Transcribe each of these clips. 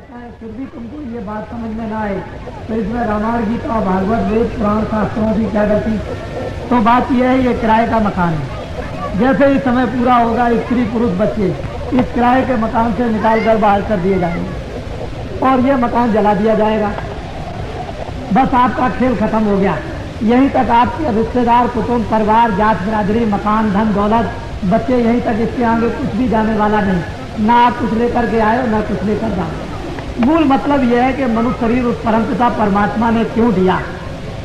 जाता है फिर भी तुमको ये बात समझ में ना आए तो इसमें रामायण गीता और भागवत वेद पुराण शास्त्रों की क्या गति। तो बात यह है, ये किराए का मकान है। जैसे ही समय पूरा होगा स्त्री पुरुष बच्चे इस किराए के मकान से निकाल कर बाहर कर दिए जाएंगे और ये मकान जला दिया जाएगा। बस आपका खेल खत्म हो गया। यहीं तक आपके रिश्तेदार कुटुंब परिवार जात बिरादरी मकान धन दौलत बच्चे यहीं तक, इसके आगे कुछ भी जाने वाला नहीं। ना आप कुछ लेकर के आए ना कुछ लेकर जाओ। मूल मतलब यह है कि मनुष्य शरीर उस परमपिता परमात्मा ने क्यों दिया,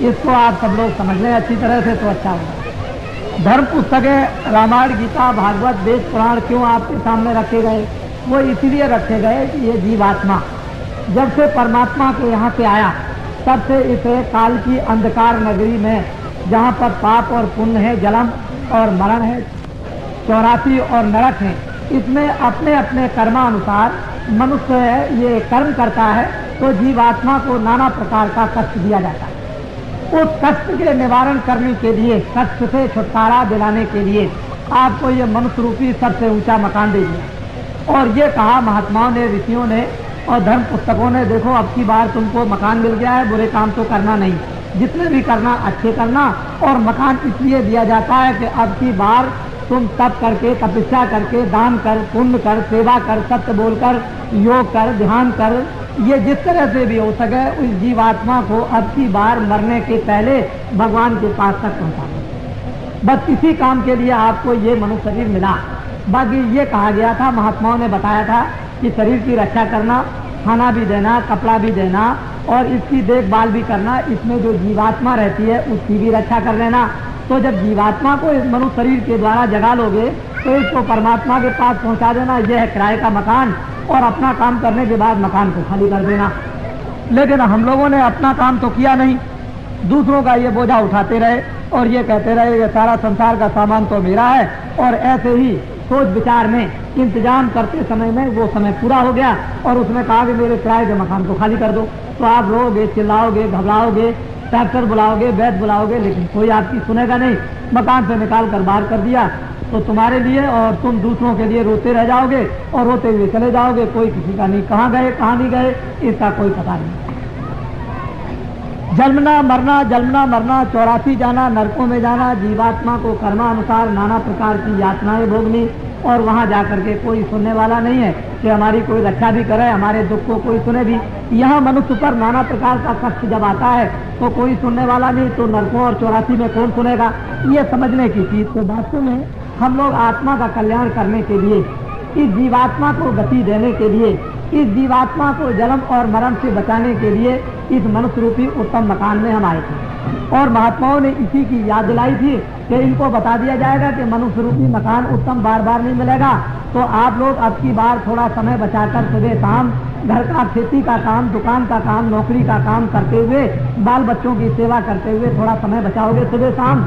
इसको आप सब लोग समझ लें अच्छी तरह से तो अच्छा होगा। धर्म पुस्तकें रामायण गीता भागवत वेद पुराण क्यों आपके सामने रखे गए? वो इसीलिए रखे गए कि ये जीवात्मा जब से परमात्मा के यहाँ से आया तब से इसे काल की अंधकार नगरी में, जहाँ पर पाप और पुण्य है, जन्म और मरण है, 84 और नरक है, इसमें अपने अपने कर्मानुसार मनुष्य ये कर्म करता है तो जीवात्मा को नाना प्रकार का कष्ट दिया जाता है। उस कष्ट के निवारण करने के लिए, कष्ट से छुटकारा दिलाने के लिए आपको ये मनुष्य रूपी सबसे ऊंचा मकान दे दिया। और ये कहा महात्माओं ने, ऋषियों ने और धर्म पुस्तकों ने, देखो अब की बार तुमको मकान मिल गया है, बुरे काम तो करना नहीं, जितने भी करना अच्छे करना। और मकान इसलिए दिया जाता है कि अब की बार तुम तप करके, तपस्या करके, दान कर, पुण्य कर, सेवा कर, सत्य बोलकर, योग कर, ध्यान कर, ये जिस तरह से भी हो सके उस जीवात्मा को अब की बार मरने के पहले भगवान के पास तक पहुंचा। बस इसी काम के लिए आपको ये मनुष्य शरीर मिला। बाकी ये कहा गया था, महात्माओं ने बताया था कि शरीर की रक्षा करना, खाना भी देना, कपड़ा भी देना और इसकी देखभाल भी करना, इसमें जो जीवात्मा रहती है उसकी भी रक्षा कर लेना। तो जब जीवात्मा को इस मनुष्य शरीर के द्वारा जगा लोगे तो इसको परमात्मा के पास पहुंचा देना, यह है किराए का मकान। और अपना काम करने के बाद मकान को खाली कर देना। लेकिन हम लोगों ने अपना काम तो किया नहीं, दूसरों का ये बोझा उठाते रहे और ये कहते रहे ये सारा संसार का सामान तो मेरा है। और ऐसे ही सोच विचार में इंतजाम करते समय में वो समय पूरा हो गया और उसने कहा कि मेरे किराए के मकान को खाली कर दो। तो आप रोगे, चिल्लाओगे, घबराओगे, डॉक्टर बुलाओगे, वैद्य बुलाओगे, लेकिन कोई आपकी सुनेगा नहीं। मकान से निकाल कर बाहर कर दिया तो तुम्हारे लिए और तुम दूसरों के लिए रोते रह जाओगे और रोते हुए चले जाओगे। कोई किसी का नहीं, कहाँ गए कहाँ नहीं गए इसका कोई पता नहीं। जन्मना मरना, जन्मना मरना, 84 जाना, नरकों में जाना, जीवात्मा को कर्मानुसार नाना प्रकार की यातनाएं भोगनी और वहां जाकर के कोई सुनने वाला नहीं है कि हमारी कोई रक्षा भी करे, हमारे दुख को कोई सुने भी। यहाँ मनुष्य पर नाना प्रकार का कष्ट जब आता है तो कोई सुनने वाला नहीं, तो नरकों और 84 में कौन सुनेगा? ये समझने की चीज। तो वास्तव में हम लोग आत्मा का कल्याण करने के लिए, इस जीवात्मा को गति देने के लिए, इस जीवात्मा को जन्म और मरण से बचाने के लिए इस मनुष्य रूपी उत्तम मकान में हम आए थे। और महात्माओं ने इसी की याद दिलाई थी कि इनको बता दिया जाएगा कि मनुष्य रूपी मकान उत्तम बार बार नहीं मिलेगा। तो आप लोग अब की बार थोड़ा समय बचाकर सुबह शाम घर का, खेती का काम, दुकान का काम, नौकरी का काम करते हुए, बाल बच्चों की सेवा करते हुए थोड़ा समय बचाओगे सुबह शाम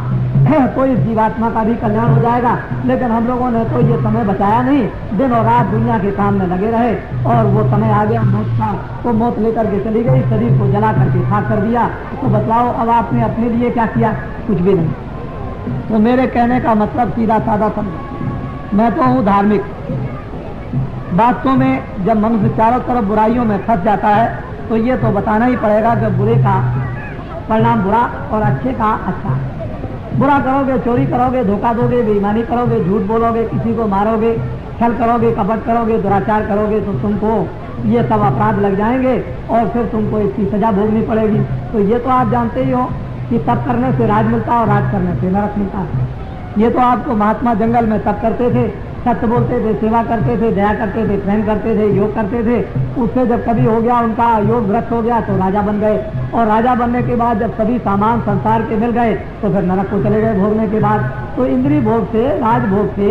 तो इस जीवात्मा का भी कल्याण हो जाएगा। लेकिन हम लोगों ने तो ये समय बचाया नहीं, दिन और रात दुनिया के काम में लगे रहे और वो समय आ गया मौत का, तो मौत लेकर के चली गई, शरीर को जला करके खाक कर दिया। तो बतलाओ अब आपने अपने लिए क्या किया? कुछ भी नहीं। तो मेरे कहने का मतलब सीधा साधा समझो, मैं तो हूँ धार्मिक। वास्तव में जब मनुष्य चारों तरफ बुराइयों में फंस जाता है तो ये तो बताना ही पड़ेगा कि बुरे का परिणाम बुरा और अच्छे का अच्छा। बुरा करोगे, चोरी करोगे, धोखा दोगे, बेईमानी करोगे, झूठ बोलोगे, किसी को मारोगे, छल करोगे, कपट करोगे, दुराचार करोगे तो तुमको ये सब अपराध लग जाएंगे और फिर तुमको इसकी सजा भोगनी पड़ेगी। तो ये तो आप जानते ही हो कि तप करने से राज मिलता है और राज करने से नरक मिलता है। ये तो आपको महात्मा जंगल में तप करते थे, सत्य बोलते थे, सेवा करते थे, दया करते थे, प्रेम करते थे, योग करते थे। उससे जब कभी हो गया उनका योग भ्रष्ट हो गया तो राजा बन गए। और राजा बनने के बाद जब सभी सामान संसार के मिल गए तो फिर नरक को चले गए भोगने के बाद। तो इंद्रिय भोग से, राजभोग से,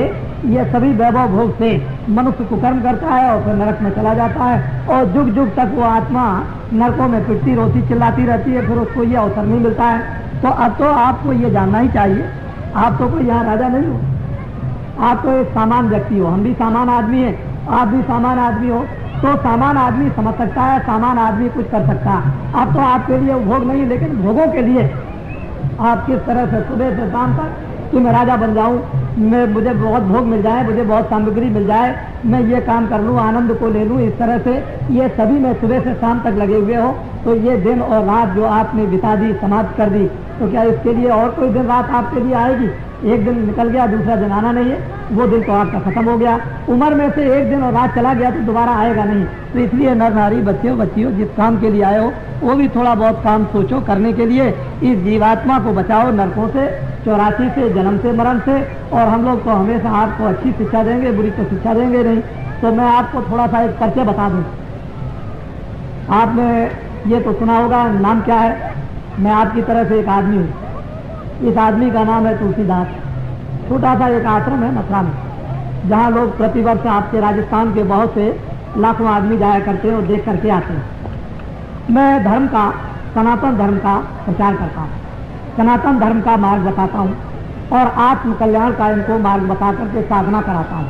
ये सभी वैभव भोग से मनुष्य कुकर्म करता है और फिर नरक में चला जाता है। और जुग जुग तक वो आत्मा नरकों में पिटती रोती चिल्लाती रहती है, फिर उसको ये अवसर नहीं मिलता है। तो अब तो आपको ये जानना ही चाहिए, आप तो कोई यहाँ राजा नहीं हो, आप तो एक सामान्य व्यक्ति हो, हम भी सामान्य आदमी हैं, आप भी सामान्य आदमी हो। तो सामान्य आदमी समझ सकता है, सामान्य आदमी कुछ कर सकता है। अब तो आपके लिए भोग नहीं, लेकिन भोगों के लिए आप किस तरह से सुबह से शाम तक कि मैं राजा बन जाऊं, मैं मुझे बहुत भोग मिल जाए, मुझे बहुत सामग्री मिल जाए, मैं ये काम कर लूं, आनंद को ले लूं, इस तरह से ये सभी में सुबह से शाम तक लगे हुए हो, तो ये दिन और रात जो आपने बिता दी, समाप्त कर दी, तो क्या इसके लिए और कोई दिन रात आपके लिए आएगी? एक दिन निकल गया, दूसरा दिन आना नहीं है, वो दिन तो आपका खत्म हो गया। उम्र में से एक दिन और रात चला गया तो दोबारा आएगा नहीं। तो इसलिए नर नारी, बच्चियों बच्चियों, जिस काम के लिए आए हो वो भी थोड़ा बहुत काम सोचो करने के लिए। इस जीवात्मा को बचाओ नरकों से, 84 से, जन्म से, मरण से। और हम लोग तो हमेशा आपको अच्छी शिक्षा देंगे, बुरी तो शिक्षा देंगे नहीं। तो मैं आपको थोड़ा सा एक परिचय बता दूं। आपने ये तो सुना होगा, नाम क्या है? मैं आपकी तरह से एक आदमी हूँ। इस आदमी का नाम है तुलसीदास। छोटा सा एक आश्रम है मथुरा में, जहाँ लोग प्रतिवर्ष आपके राजस्थान के बहुत से लाखों आदमी जाया करते हैं और देख करके आते हैं। मैं धर्म का, सनातन धर्म का प्रचार करता हूँ, सनातन धर्म का मार्ग बताता हूँ और आत्म कल्याण का इनको मार्ग बता करके साधना कराता हूँ।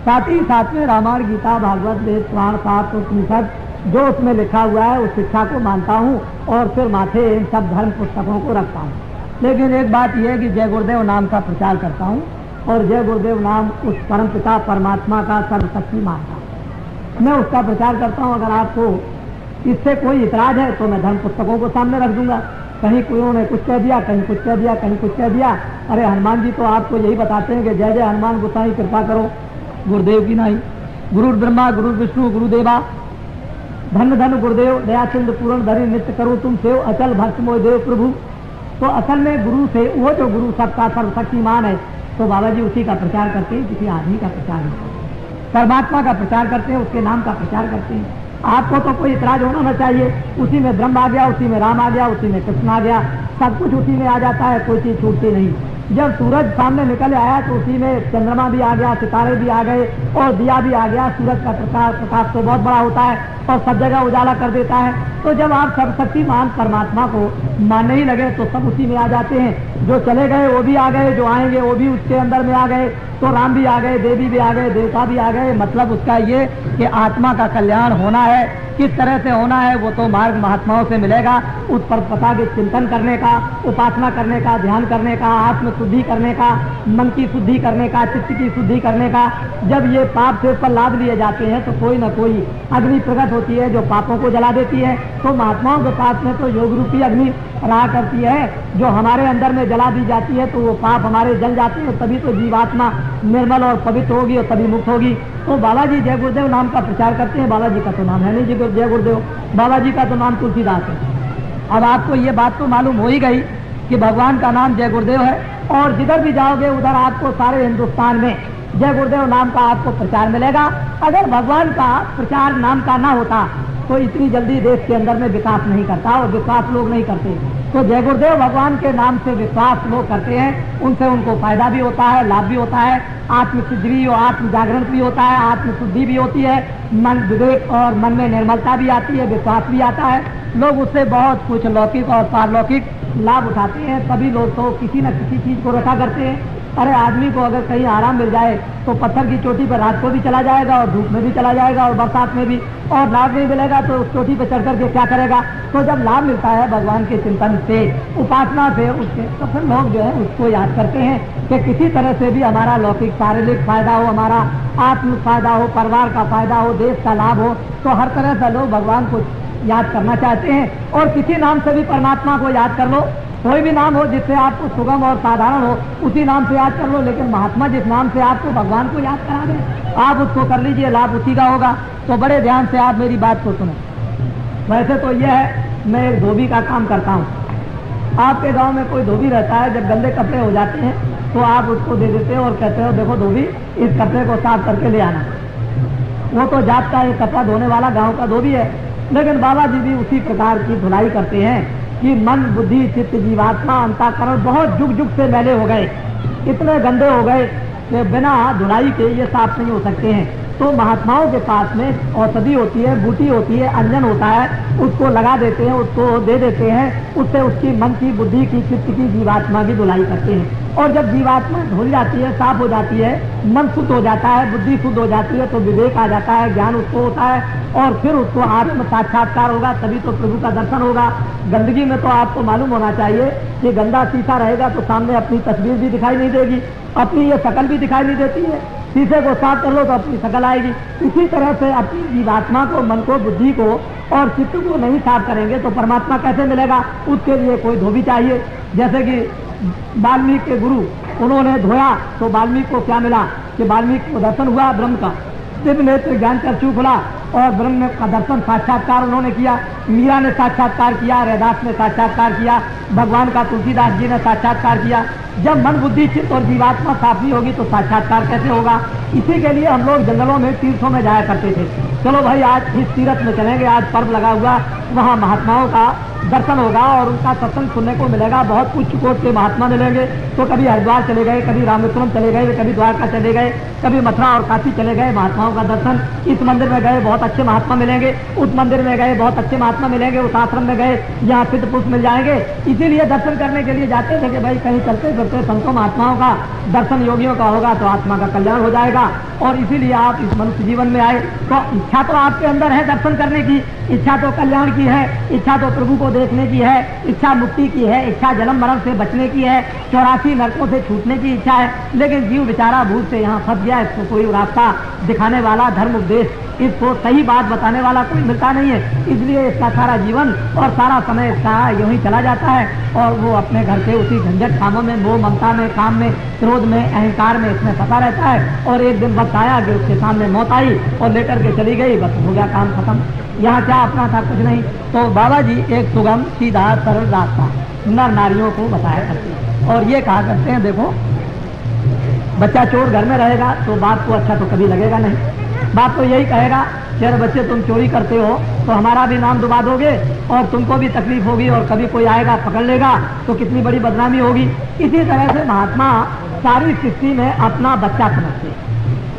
साथ ही साथ में रामायण, गीता, भागवत, वेद, पुराण, शास्त्र, उपनिषद जो उसमें लिखा हुआ है उस शिक्षा को मानता हूँ और फिर माथे इन सब धर्म पुस्तकों को रखता हूँ। लेकिन एक बात यह है कि जय गुरुदेव नाम का प्रचार करता हूँ और जय गुरुदेव नाम उस परम पिता परमात्मा का सर्वशक्ति मानता हूँ। मैं उसका प्रचार करता हूँ। अगर आपको इससे कोई इतराज है तो मैं धर्म पुस्तकों को सामने रख दूंगा। कहीं कोई उन्होंने कुछ कह दिया, कहीं कुछ कह दिया, कहीं कुछ कह दिया। अरे हनुमान जी तो आपको यही बताते हैं कि जय जय हनुमान गोसाई कृपा करो, गुरुदेव की नहीं। गुरु ब्रह्मा गुरु विष्णु गुरुदेवा, धन धन गुरुदेव, दया सिंधु पूर्ण धरि नित्य करो तुम सेव, अचल भक्त मोय देव प्रभु। तो असल में गुरु से, वो जो गुरु सबका सर्वशक्तिमान है, तो बाबा जी उसी का प्रचार करते हैं, किसी आदमी का प्रचार नहीं करते। परमात्मा का प्रचार करते हैं, उसके नाम का प्रचार करते हैं। आपको तो कोई इतराज होना ना चाहिए। उसी में ब्रह्म आ गया, उसी में राम आ गया, उसी में कृष्ण आ गया, सब कुछ उसी में आ जाता है, कोई चीज छूटती नहीं। जब सूरज सामने निकल आया तो उसी में चंद्रमा भी आ गया, सितारे भी आ गए और दिया भी आ गया। सूरज का प्रकाश तो बहुत बड़ा होता है और सब जगह उजाला कर देता है। तो जब आप सर्वशक्तिमान परमात्मा को मानने ही लगे तो सब उसी में आ जाते हैं। जो चले गए वो भी आ गए, जो आएंगे वो भी उसके अंदर में आ गए। तो राम भी आ गए, देवी भी आ गए, देवता भी आ गए। मतलब उसका ये कि आत्मा का कल्याण होना है, किस तरह से होना है वो तो मार्ग महात्माओं से मिलेगा। उस पर पता के चिंतन करने का, उपासना करने का, ध्यान करने का, आत्म शुद्धि करने का, मन की शुद्धि करने का, चित्त की शुद्धि करने का। जब ये पाप से पर लाभ लिए जाते हैं तो कोई न कोई अग्नि प्रकट होती है जो पापों को जला देती है। तो महात्माओं के पास में तो योग रूपी अग्नि रहा करती है, जो हमारे अंदर में जला दी जाती है तो वो पाप हमारे जल जाते हैं। तभी तो जीवात्मा निर्मल और पवित्र होगी और तभी मुक्त होगी। तो बाबा जी जय गुरुदेव नाम का प्रचार करते हैं। बाबा जी का तो नाम है नहीं जी जय गुरुदेव, बाबा जी का तो नाम तुलसीदास है। अब आपको ये बात तो मालूम हो ही गई कि भगवान का नाम जय गुरुदेव है और जिधर भी जाओगे उधर आपको सारे हिंदुस्तान में जय गुरुदेव नाम का आपको प्रचार मिलेगा। अगर भगवान का प्रचार नाम का ना होता तो इतनी जल्दी देश के अंदर में विकास नहीं करता और विश्वास लोग नहीं करते। तो जय गुरुदेव भगवान के नाम से विश्वास लोग करते हैं, उनसे उनको फायदा भी होता है, लाभ भी होता है, आत्म सिद्धि भी और आत्म जागरण भी होता है, आत्म शुद्धि भी होती है, मन विवेक और मन में निर्मलता भी आती है, विश्वास भी आता है। लोग उससे बहुत कुछ लौकिक और पारलौकिक लाभ उठाते हैं। सभी लोग तो किसी न किसी चीज को रखा करते हैं। अरे आदमी को अगर कहीं आराम मिल जाए तो पत्थर की चोटी पर रात को भी चला जाएगा और धूप में भी चला जाएगा और बरसात में भी, और लाभ नहीं मिलेगा तो उस चोटी पर चढ़ करके क्या करेगा। तो जब लाभ मिलता है भगवान के चिंतन से, उपासना से, उसके तो फिर लोग जो है उसको याद करते हैं कि किसी तरह से भी हमारा लौकिक शारीरिक फायदा हो, हमारा आत्म फायदा हो, परिवार का फायदा हो, देश का लाभ हो। तो हर तरह से लोग भगवान को याद करना चाहते हैं। और किसी नाम से भी परमात्मा को याद कर लो, कोई भी नाम हो जिससे आपको सुगम और साधारण हो उसी नाम से याद कर लो। लेकिन महात्मा जिस नाम से आपको भगवान को याद करा दें आप उसको कर लीजिए, लाभ उसी का होगा। तो बड़े ध्यान से आप मेरी बात को सुनो। वैसे तो यह है मैं एक धोबी का काम करता हूँ। आपके गांव में कोई धोबी रहता है, जब गंदे कपड़े हो जाते हैं तो आप उसको दे देते हो और कहते हो देखो धोबी इस कपड़े को साफ करके ले आना। वो तो जात का एक कपड़ा धोने वाला गाँव का धोबी है। लेकिन बाबा जी भी उसी प्रकार की धुलाई करते हैं कि मन बुद्धि चित्त जीवात्मा अंतःकरण बहुत जुग जुग से मैले हो गए, इतने गंदे हो गए कि बिना धुलाई के ये साफ नहीं हो सकते हैं। तो महात्माओं के पास में औषधि होती है, बूटी होती है, अंजन होता है, उसको लगा देते हैं, उसको दे देते हैं, उससे उसकी मन की, बुद्धि की, चित्त की, जीवात्मा की धुलाई करते हैं। और जब जीवात्मा धुल जाती है, साफ हो जाती है, मन शुद्ध हो जाता है, बुद्धि शुद्ध हो जाती है, तो विवेक आ जाता है, ज्ञान उसको होता है और फिर उसको आत्म साक्षात्कार होगा, तभी तो प्रभु का दर्शन होगा। गंदगी में तो आपको मालूम होना चाहिए कि गंदा शीशा रहेगा तो सामने अपनी तस्वीर भी दिखाई नहीं देगी, अपनी ये शकल भी दिखाई नहीं देती है। शीशे को साफ कर लो तो अपनी शकल आएगी। इसी तरह से अपनी जीवात्मा को, मन को, बुद्धि को और चित्त को नहीं साफ करेंगे तो परमात्मा कैसे मिलेगा? उसके लिए कोई धोबी चाहिए। जैसे कि वाल्मीकि के गुरु, उन्होंने धोया तो वाल्मीकि को क्या मिला कि वाल्मीकि को दर्शन हुआ ब्रह्म का, दिव्य नेत्र ज्ञान चक्षु खुला और ब्रह्म का दर्शन साक्षात्कार उन्होंने किया। मीरा ने साक्षात्कार किया, रैदास ने साक्षात्कार किया, भगवान का तुलसीदास जी ने साक्षात्कार किया। जब मन, बुद्धि, चित्त और जीवात्मा साफ नहीं होगी तो साक्षात्कार कैसे होगा? इसी के लिए हम लोग जंगलों में, तीर्थों में जाया करते थे। चलो भाई आज इस तीर्थ में चलेंगे, आज पर्व लगा हुआ, वहाँ महात्माओं का दर्शन होगा और उनका सत्संग सुनने को मिलेगा। बहुत उच्च कोट के महात्मा मिलेंगे। तो कभी हरिद्वार चले गए, कभी रामेश्वरम चले गए, कभी द्वारका चले गए, कभी मथुरा और काशी चले गए, महात्माओं का दर्शन। इस मंदिर में गए, बहुत अच्छे महात्मा मिलेंगे, उस मंदिर में गए, बहुत अच्छे महात्मा मिलेंगे, उस आश्रम में गए, यहाँ सिद्ध पुरुष मिल जाएंगे। इसीलिए दर्शन करने के लिए जाते थे कि भाई कहीं चलते फिरते संतों महात्माओं का दर्शन, योगियों का होगा तो आत्मा का कल्याण हो जाएगा। और इसीलिए आप इस मनुष्य जीवन में आए। तो इच्छा तो आपके अंदर है दर्शन करने की, इच्छा तो कल्याण की है, इच्छा तो प्रभु को देखने की है, इच्छा मुक्ति की है, इच्छा जन्म मरण से बचने की है, 84 नरकों से छूटने की इच्छा है। लेकिन जीव बेचारा भूल से यहाँ फंस गया, इसको कोई रास्ता दिखाने वाला, धर्म उपदेश, इसको सही बात बताने वाला कोई मिलता नहीं है। इसलिए इसका सारा जीवन और सारा समय इसका यूं ही चला जाता है और वो अपने घर के उसी झंझट कामों में, मोह ममता में, काम में, क्रोध में, अहंकार में इसमें फंसा रहता है। और एक दिन वक्त आया कि उसके सामने मौत आई और लेटर के चली गई, बस हो गया काम खत्म। यहाँ क्या अपना था? कुछ नहीं। तो बाबा जी एक सुगम, सीधा, सरल रास्ता नर नारियों को बताया करते हैं और ये कहा करते हैं, देखो बच्चा चोर घर में रहेगा तो बाप को अच्छा तो कभी लगेगा नहीं। बाप तो यही कहेगा कि अरे बच्चे तुम चोरी करते हो तो हमारा भी नाम डुबा दोगे और तुमको भी तकलीफ होगी और कभी कोई आएगा पकड़ लेगा तो कितनी बड़ी बदनामी होगी। इसी तरह से महात्मा सारी सृष्टि में अपना बच्चा समझते हैं,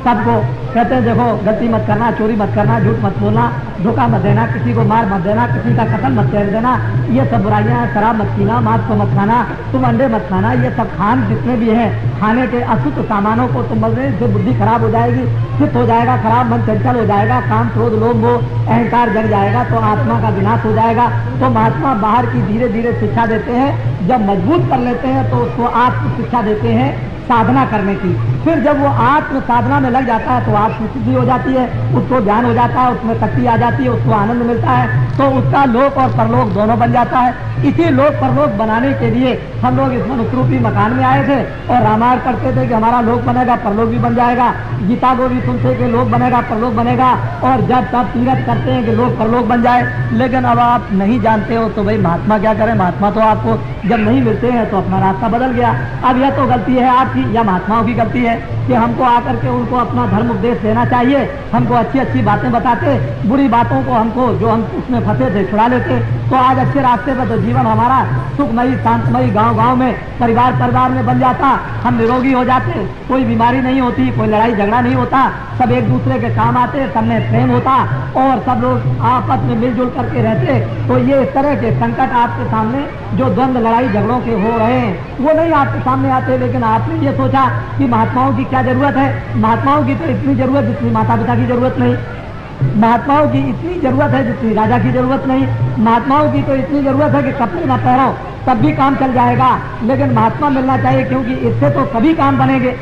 सबको कहते हैं देखो गलती मत करना, चोरी मत करना, झूठ मत बोलना, धोखा मत देना, किसी को मार मत देना, किसी का कत्ल मत कर देना, ये सब बुराइयां हैं। शराब मत पीना, मांस को मत खाना, तुम अंडे मत खाना, ये सब खान जितने भी हैं खाने के अशुद्ध सामानों को तुम बोल रहे, इससे बुद्धि खराब हो जाएगी, चित्त हो जाएगा खराब, मन चंचल हो जाएगा, काम, क्रोध, लोभ, मोह, अहंकार जग जाएगा तो आत्मा का विनाश हो जाएगा। तो महात्मा बाहर की धीरे धीरे शिक्षा देते हैं, जब मजबूत कर लेते हैं तो उसको आत्म शिक्षा देते हैं साधना करने की। फिर जब वो आत्म साधना में लग जाता है तो आत्म सिद्धि हो जाती है, उसको ज्ञान हो जाता है, उसमें शक्ति आ जाती है, उसको आनंद मिलता है, तो उसका लोक और परलोक दोनों बन जाता है। इसी लोक परलोक बनाने के लिए हम लोग इस मनुष्य रूपी मकान में आए थे और रामायण करते थे कि हमारा लोक बनेगा, परलोक भी बन जाएगा। गीता को भी सुनते कि लोक बनेगा, परलोक बनेगा, और जब तब तीरथ करते हैं कि लोक परलोक बन जाए। लेकिन अब आप नहीं जानते हो तो भाई महात्मा क्या करें? महात्मा तो आपको जब नहीं मिलते हैं तो अपना रास्ता बदल गया। अब यह तो गलती है आपकी या महात्माओं की गलती है कि हमको आकर के उनको अपना धर्म उपदेश देना चाहिए, हमको अच्छी अच्छी बातें बताते, बुरी बातों को हमको जो हम उसमें फंसे थे छुड़ा लेते तो आज अच्छे रास्ते पर तो जीवन हमारा सुखमयी, शांतमयी, गांव गांव में, परिवार परिवार में बन जाता, हम निरोगी हो जाते, कोई बीमारी नहीं होती, कोई लड़ाई झगड़ा नहीं होता, सब एक दूसरे के काम आते, सब में प्रेम होता और सब लोग आपस में मिलजुल करके रहते। तो ये इस तरह के संकट आपके सामने जो द्वंद्व, लड़ाई झगड़ों के हो रहे हैं वो नहीं आपके सामने आते। लेकिन आपने ये सोचा कि महात्माओं की क्या जरूरत है? महात्माओं की तो इतनी जरूरत जितनी माता पिता की जरूरत नहीं, महात्माओं की इतनी जरूरत है जितनी राजा की जरूरत नहीं, महात्माओं की तो इतनी जरूरत है कि कपड़े न पहनो तब भी काम चल जाएगा। लेकिन महात्मा मिलना चाहिए क्योंकि इससे तो सभी काम बनेंगे।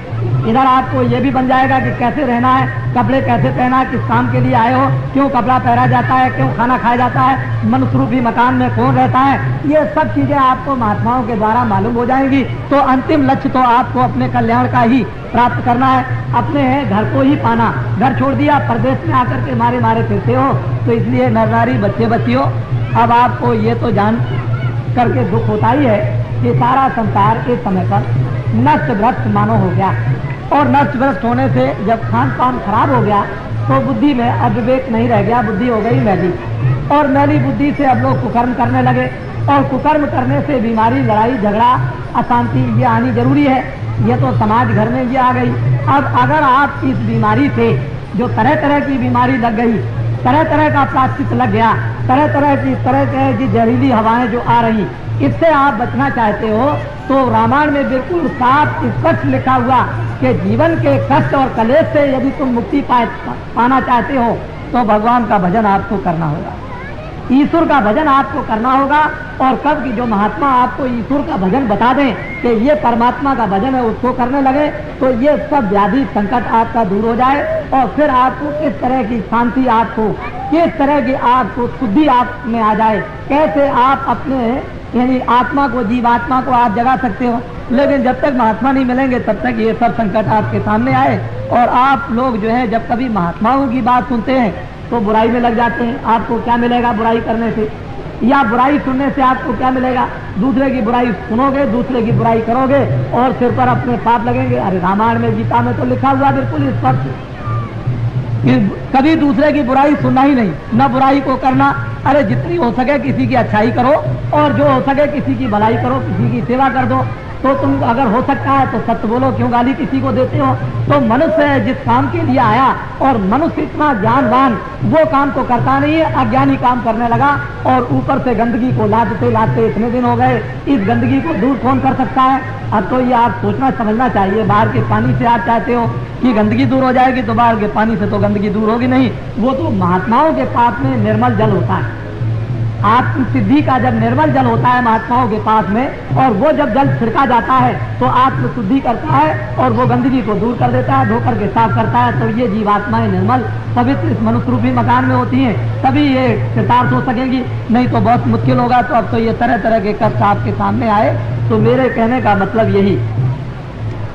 इधर आपको ये भी बन जाएगा कि कैसे रहना है, कपड़े कैसे पहना है, किस काम के लिए आए हो, क्यों कपड़ा पहना जाता है, क्यों खाना खाया जाता है, मनुष्य रूपी मकान में कौन रहता है, ये सब चीजें आपको महात्माओं के द्वारा मालूम हो जाएंगी। तो अंतिम लक्ष्य तो आपको अपने कल्याण का ही प्राप्त करना है, अपने घर को ही पाना। घर छोड़ दिया, परदेश में आकर के मारे मारे फिरते हो। तो इसलिए नर नारी, बच्चे बच्चियों, अब आपको ये तो जान करके दुख होता ही है कि सारा संसार इस समय पर नष्ट भ्रष्ट मानो हो गया और नष्ट भ्रष्ट होने से जब खान पान खराब हो गया तो बुद्धि में अविवेक नहीं रह गया, बुद्धि हो गई मैली और मैली बुद्धि से अब लोग कुकर्म करने लगे और कुकर्म करने से बीमारी, लड़ाई झगड़ा, अशांति ये आनी जरूरी है। ये तो समाज घर में ये आ गई। अब अगर आप इस बीमारी से जो तरह तरह की बीमारी लग गई, तरह तरह का प्राश्चित लग गया, तरह की जहरीली हवाएं जो आ रही, इससे आप बचना चाहते हो तो रामायण में बिल्कुल साफ स्पष्ट लिखा हुआ कि जीवन के कष्ट और कलेश से यदि तुम मुक्ति पाना चाहते हो तो भगवान का भजन आपको करना होगा, ईश्वर का भजन आपको करना होगा। और कब की जो महात्मा आपको ईश्वर का भजन बता दें कि ये परमात्मा का भजन है, उसको करने लगे तो ये सब व्याधि संकट आपका दूर हो जाए और फिर आपको किस तरह की शांति, आपको किस तरह की आपको शुद्धि आप में आ जाए, कैसे आप अपने यानी आत्मा को, जीवात्मा को आप जगा सकते हो। लेकिन जब तक महात्मा नहीं मिलेंगे तब तक ये सब संकट आपके सामने आए। और आप लोग जो है जब कभी महात्माओं की बात सुनते हैं तो बुराई में लग जाते हैं। आपको क्या मिलेगा बुराई करने से, या बुराई सुनने से आपको क्या मिलेगा? दूसरे की बुराई सुनोगे, दूसरे की बुराई करोगे और सिर पर अपने पाप लगेंगे। अरे रामायण में, गीता में तो लिखा हुआ बिल्कुल स्पष्ट, कभी दूसरे की बुराई सुनना ही नहीं, न बुराई को करना। अरे जितनी हो सके किसी की अच्छाई करो और जो हो सके किसी की भलाई करो, किसी की सेवा कर दो। तो तुम अगर हो सकता है तो सत्य बोलो, क्यों गाली किसी को देते हो? तो मनुष्य जिस काम के लिए आया और मनुष्य इतना ज्ञानवान वो काम तो करता नहीं है, अज्ञानी काम करने लगा और ऊपर से गंदगी को लादते लादते इतने दिन हो गए। इस गंदगी को दूर कौन कर सकता है? अब तो ये आप सोचना समझना चाहिए। बाहर के पानी से आप चाहते हो कि गंदगी दूर हो जाएगी, तो बाहर के पानी से तो गंदगी दूर होगी नहीं। वो तो महात्माओं के पास में निर्मल जल होता है। आत्म सिद्धि का जब निर्मल जल होता है महात्माओं के पास में, और वो जब जल छिड़का जाता है तो आत्म शुद्धि करता है और वो गंदगी को दूर कर देता है, धोकर के साफ करता है। तो ये जीवात्माएं निर्मल पवित्र इस मनुष्य रूपी मकान में होती हैं, तभी ये कृतार्थ हो सकेंगी, नहीं तो बहुत मुश्किल होगा। तो अब तो ये तरह तरह के कष्ट आपके सामने आए। तो मेरे कहने का मतलब यही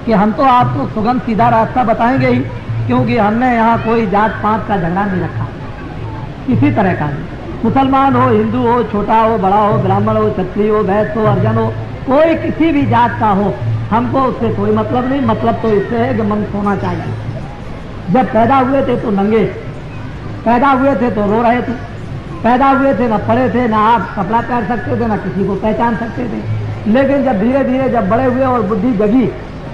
कि हम तो आपको सुगम सीधा रास्ता बताएंगे ही, क्योंकि हमने यहाँ कोई जात पात का झगड़ा नहीं रखा, किसी तरह का नहीं। मुसलमान हो, हिंदू हो, छोटा हो, बड़ा हो, ब्राह्मण हो, क्षत्रिय हो, वैश्य हो, अर्जन हो, कोई किसी भी जात का हो, हमको उससे कोई मतलब नहीं। मतलब तो इससे है कि मन होना चाहिए। जब पैदा हुए थे तो नंगे, पैदा हुए थे तो रो रहे थे, पैदा हुए थे न पढ़े थे, न आप कपड़ा पहन सकते थे, न किसी को पहचान सकते थे। लेकिन जब धीरे धीरे जब बड़े हुए और बुद्धि जगी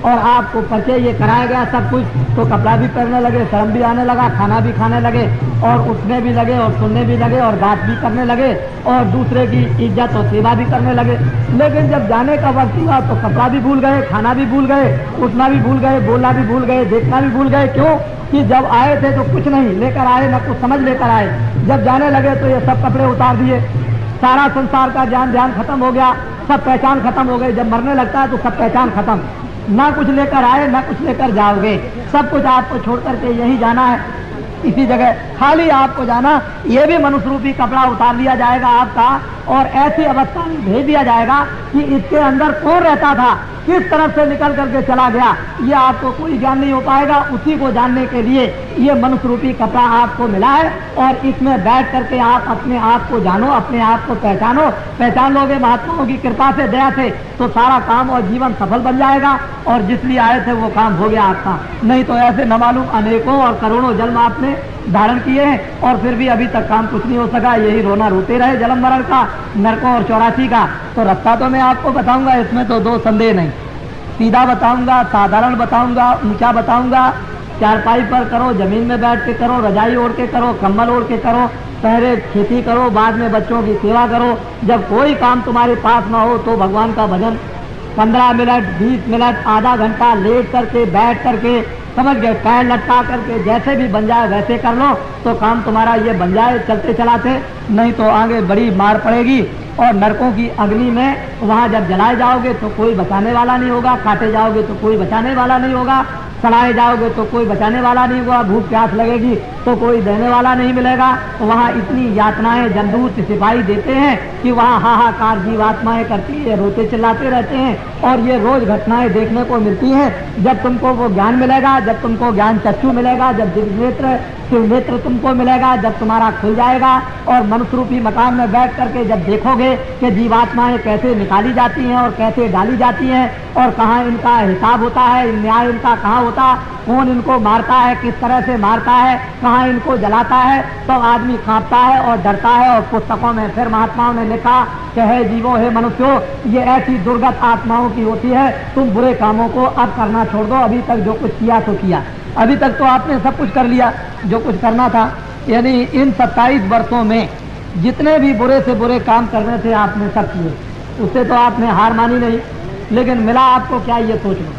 और आपको परिचय ये कराया गया सब कुछ, तो कपड़ा भी पहनने लगे, शर्म भी आने लगा, खाना भी खाने लगे और उठने भी लगे और सुनने भी लगे और बात भी करने लगे और दूसरे की इज्जत और सेवा भी करने लगे। लेकिन जब जाने का वक्त हुआ तो कपड़ा भी भूल गए, खाना भी भूल गए, उठना भी भूल गए, बोलना भी भूल गए, देखना भी भूल गए। क्यों? कि जब आए थे तो कुछ नहीं लेकर आए, न कुछ समझ लेकर आए। जब जाने लगे तो ये सब कपड़े उतार दिए, सारा संसार का ध्यान खत्म हो गया, सब पहचान खत्म हो गई। जब मरने लगता है तो सब पहचान खत्म, ना कुछ लेकर आए ना कुछ लेकर जाओगे, सब कुछ आपको छोड़ करके यही जाना है, इसी जगह खाली आपको जाना। ये भी मनुष्य रूपी कपड़ा उतार लिया जाएगा आपका और ऐसी अवस्था में भेज दिया जाएगा कि इसके अंदर कौन रहता था, किस तरफ से निकल करके चला गया, ये आपको कोई ज्ञान नहीं हो पाएगा। उसी को जानने के लिए ये मनुष्य रूपी कपड़ा आपको मिला है और इसमें बैठ करके आप अपने आप को जानो, अपने आप को पहचानो। पहचान लोगे महात्माओं की कृपा से, दया से, तो सारा काम और जीवन सफल बन जाएगा और जिस लिए आए थे वो काम हो गया आपका। नहीं तो ऐसे न मालूम अनेकों और करोड़ों जन्म आपने धारण किए हैं और फिर भी अभी तक काम कुछ नहीं हो सका। यही रोना रोते रहे जन्म मरण का, नरकों और 84 का। तो रास्ता तो मैं आपको बताऊंगा, इसमें तो दो संदेह नहीं। सीधा बताऊंगा, साधारण बताऊंगा, ऊंचा बताऊंगा। चारपाई पर करो, जमीन में बैठ के करो, रजाई ओढ़ के करो, कंबल ओढ़ के करो, पहले खेती करो, बाद में बच्चों की सेवा करो। जब कोई काम तुम्हारे पास ना हो तो भगवान का भजन 15 मिनट, 20 मिनट, आधा घंटा लेट करके, बैठ करके, समझ गए, पैर लटका करके जैसे भी बन जाए वैसे कर लो तो काम तुम्हारा ये बन जाए चलते चलाते। नहीं तो आगे बड़ी मार पड़ेगी और नरकों की अग्नि में वहाँ जब जलाए जाओगे तो कोई बचाने वाला नहीं होगा, काटे जाओगे तो कोई बचाने वाला नहीं होगा, सड़ाए जाओगे तो कोई बचाने वाला नहीं होगा, भूख प्यास लगेगी तो कोई देने वाला नहीं मिलेगा। तो वहाँ इतनी यातनाएं जंदूत सिपाही देते हैं कि वहाँ हाहाकार जीवात्माएं करती है, रोते चिल्लाते रहते हैं। और ये रोज घटनाएं देखने को मिलती हैं। जब तुमको वो ज्ञान मिलेगा, जब तुमको ज्ञान चक्षु मिलेगा, जब दिव्य नेत्र तुमको मिलेगा, जब तुम्हारा खुल जाएगा और मनुष्य रूपी मकान में बैठ करके जब देखोगे कि जीवात्माएं कैसे निकाली जाती हैं और कैसे डाली जाती हैं और कहाँ इनका हिसाब होता है, न्याय इनका कहाँ होता, कौन इनको मारता है, किस तरह से मारता है, कहाँ इनको जलाता है, तो आदमी कांपता है और डरता है। और पुस्तकों में फिर महात्माओं ने लिखा कि हे जीवों, हे मनुष्यों, ये ऐसी दुर्गत आत्माओं की होती है, तुम बुरे कामों को अब करना छोड़ दो। अभी तक जो कुछ किया तो किया, अभी तक तो आपने सब कुछ कर लिया जो कुछ करना था। यानी इन 27 वर्षों में जितने भी बुरे से बुरे काम करने थे आपने सब किए, उससे तो आपने हार मानी नहीं। लेकिन मिला आपको क्या, ये सोच लो।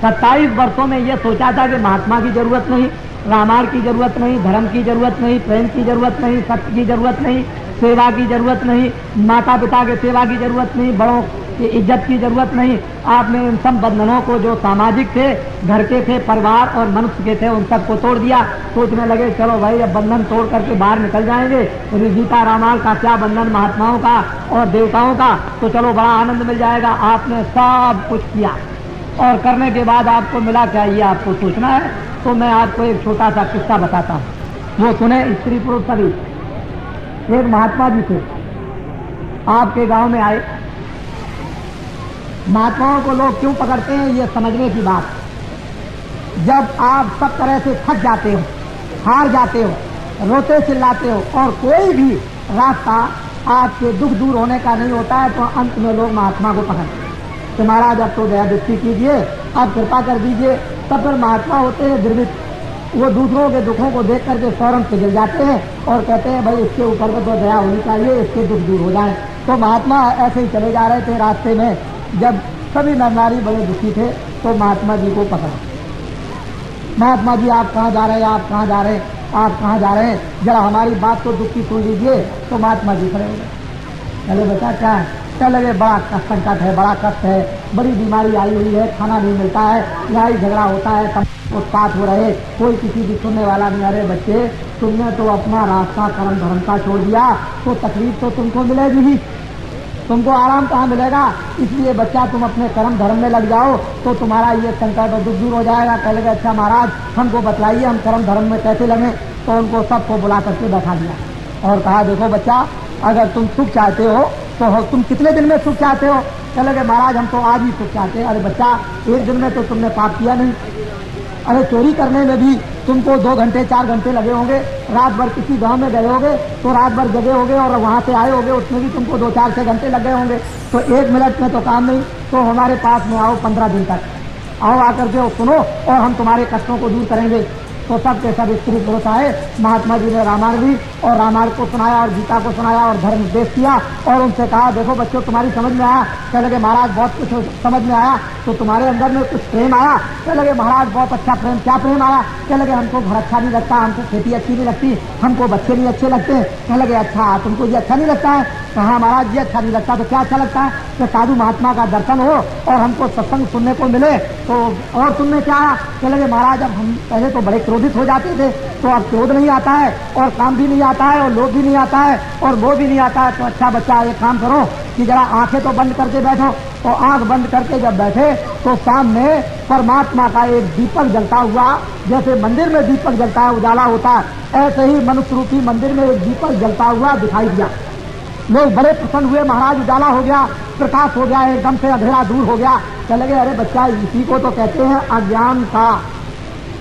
27 वर्षों में ये सोचा था कि महात्मा की जरूरत नहीं, रामायण की जरूरत नहीं, धर्म की जरूरत नहीं, प्रेम की जरूरत नहीं, सत्य की जरूरत नहीं, सेवा की जरूरत नहीं, माता पिता के सेवा की जरूरत नहीं, बड़ों की इज्जत की जरूरत नहीं। आपने इन सब बंधनों को जो सामाजिक थे, घर के थे, परिवार और मनुष्य के थे, उन सब को तोड़ दिया। सोचने लगे चलो भाई अब बंधन तोड़ करके बाहर निकल जाएंगे, गीता रामायण का क्या बंधन महात्माओं का और देवताओं का, तो चलो बड़ा आनंद मिल जाएगा। आपने सब कुछ किया और करने के बाद आपको मिला क्या, ये आपको सोचना है। तो मैं आपको एक छोटा सा किस्सा बताता हूँ, वो सुने स्त्री पुरुष सभी। एक महात्मा जी थे, आपके गांव में आए। महात्माओं को लोग क्यों पकड़ते हैं, ये समझने की बात। जब आप सब तरह से थक जाते हो, हार जाते हो, रोते चिल्लाते हो और कोई भी रास्ता आपके दुख दूर होने का नहीं होता है, तो अंत में लोग महात्मा को पकड़ते हैं कि महाराज अब तो दया दृष्टि कीजिए, अब कृपा कर दीजिए। तब फिर महात्मा होते हैं द्रवित, वो दूसरों के दुखों को देख करके फौरन पिघल जाते हैं और कहते हैं भाई इसके ऊपर को तो दया होनी चाहिए, इसके दुख दूर हो जाए। तो महात्मा ऐसे ही चले जा रहे थे, रास्ते में जब सभी नर नारी बड़े दुखी थे तो महात्मा जी को पकड़ा। महात्मा जी आप कहाँ जा रहे हैं, आप कहाँ जा रहे हैं, आप कहाँ जा रहे हैं, जरा हमारी बात तो दुख की सुन लीजिए। तो महात्मा जी खड़े हो गए, चले बेटा क्या है, क्या लगे बड़ा संकट है, बड़ा कष्ट है, बड़ी बीमारी आई हुई है, खाना नहीं मिलता है, लड़ाई झगड़ा होता है, उत्पात हो रहे, कोई किसी की सुनने वाला नहीं। अरे बच्चे, तुमने तो अपना रास्ता कर्म धर्म का छोड़ दिया तो तकलीफ तो तुमको मिलेगी ही, तुमको आराम कहाँ मिलेगा। इसलिए बच्चा तुम अपने कर्म धर्म में लग जाओ तो तुम्हारा ये संकट और दुख दूर हो जाएगा। कह लगे अच्छा महाराज हमको बतलाइए हम कर्म धर्म में कैसे लगे। तो उनको सबको बुला करके बैठा दिया और कहा देखो बच्चा, अगर तुम सुख चाहते हो तो तुम कितने दिन में सुख चाहते हो। कह लगे महाराज हम तो आज ही सुख चाहते हैं। अरे बच्चा, एक दिन में तो तुमने पाप किया नहीं। अरे चोरी करने में भी तुमको 2 घंटे 4 घंटे लगे होंगे, रात भर किसी गांव में गए होगे तो रात भर जगे होगे और वहां से आए होगे, उसमें भी तुमको 2-4-6 घंटे लग गए होंगे। तो 1 मिनट में तो काम नहीं। तो हमारे पास में आओ 15 दिन तक, आओ आकर के सुनो और हम तुम्हारे कष्टों को दूर करेंगे। तो सब के सब स्त्री पुरुष आए। महात्मा जी ने रामायण भी और रामायण को सुनाया और गीता को सुनाया और धर्म उपदेश किया और उनसे कहा देखो बच्चों तुम्हारी समझ में आया। कह लगे महाराज बहुत कुछ समझ में आया। तो तुम्हारे अंदर में कुछ प्रेम आया। कह लगे महाराज बहुत अच्छा प्रेम। क्या प्रेम आया। कह लगे हमको घर अच्छा नहीं लगता, हमको खेती अच्छी नहीं लगती, हमको बच्चे नहीं अच्छे लगते। कह लगे अच्छा तुमको ये अच्छा नहीं लगता है। कहा महाराज ये अच्छा नहीं लगता तो क्या अच्छा लगता है कि साधु महात्मा का दर्शन हो और हमको सत्संग सुनने को मिले। तो और तुमने क्या। कह लगे महाराज अब हम पहले तो बड़े क्रोधित हो जाते थे, तो अब क्रोध नहीं आता है और काम भी नहीं आता है और लोभ भी नहीं आता है और मोह भी नहीं आता है। तो अच्छा बच्चा एक काम करो कि जरा आंखें तो बंद करके बैठो। तो आंख बंद करके जब बैठे तो सामने परमात्मा का एक दीपक जलता हुआ, जैसे मंदिर में दीपक जलता है उजाला होता है, ऐसे ही मनुष्य रूपी मंदिर में एक दीपक जलता हुआ दिखाई दिया। लोग बड़े प्रसन्न हुए, महाराज उजाला हो गया, प्रकाश हो गया, एकदम से अंधेरा दूर हो गया। चले गए अरे बच्चा इसी को तो कहते हैं अज्ञान का।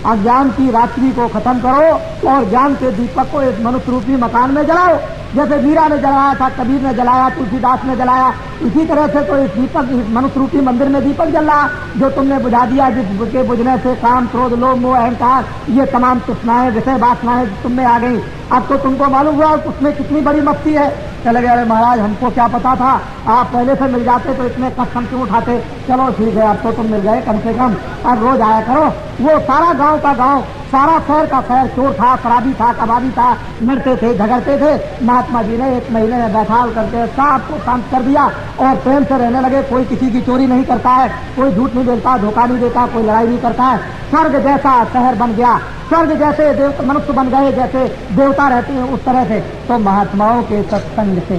अज्ञान की रात्रि को खत्म करो और ज्ञान के दीपक को इस मनुष्य रूपी मकान में जलाओ। जैसे मीरा ने जलाया था, कबीर ने जलाया, तुलसीदास ने जलाया, इसी तरह से तो इस दीपक इस मनुष्य रूपी मंदिर में दीपक जल रहा जो तुमने बुझा दिया, जिसके बुझने से काम क्रोध लोभ मोह अहंकार ये तमाम तृष्णाएं विषय वासनाएं तुम में आ गई। अब तो तुमको मालूम हुआ उसमें कितनी बड़ी मस्ती है। चले गए अरे महाराज हमको क्या पता था, आप पहले से मिल जाते तो इतने कष्ट हम क्यों उठाते। चलो ठीक है अब तो तुम मिल गए, कम से कम अब रोज आया करो। वो सारा गांव का गांव, सारा शहर का शहर चोर था, शराबी था, कबाबी था, लड़ते थे, झगड़ते थे। महात्मा जी ने 1 महीने में बैठा करके सबको शांत कर दिया और प्रेम से रहने लगे। कोई किसी की चोरी नहीं करता है, कोई झूठ नहीं बोलता, धोखा नहीं देता, कोई लड़ाई नहीं करता है। स्वर्ग जैसा शहर बन गया, स्वर्ग जैसे मनुष्य बन गए, जैसे देवता रहते हैं उस तरह से। तो महात्माओं के सत्संग से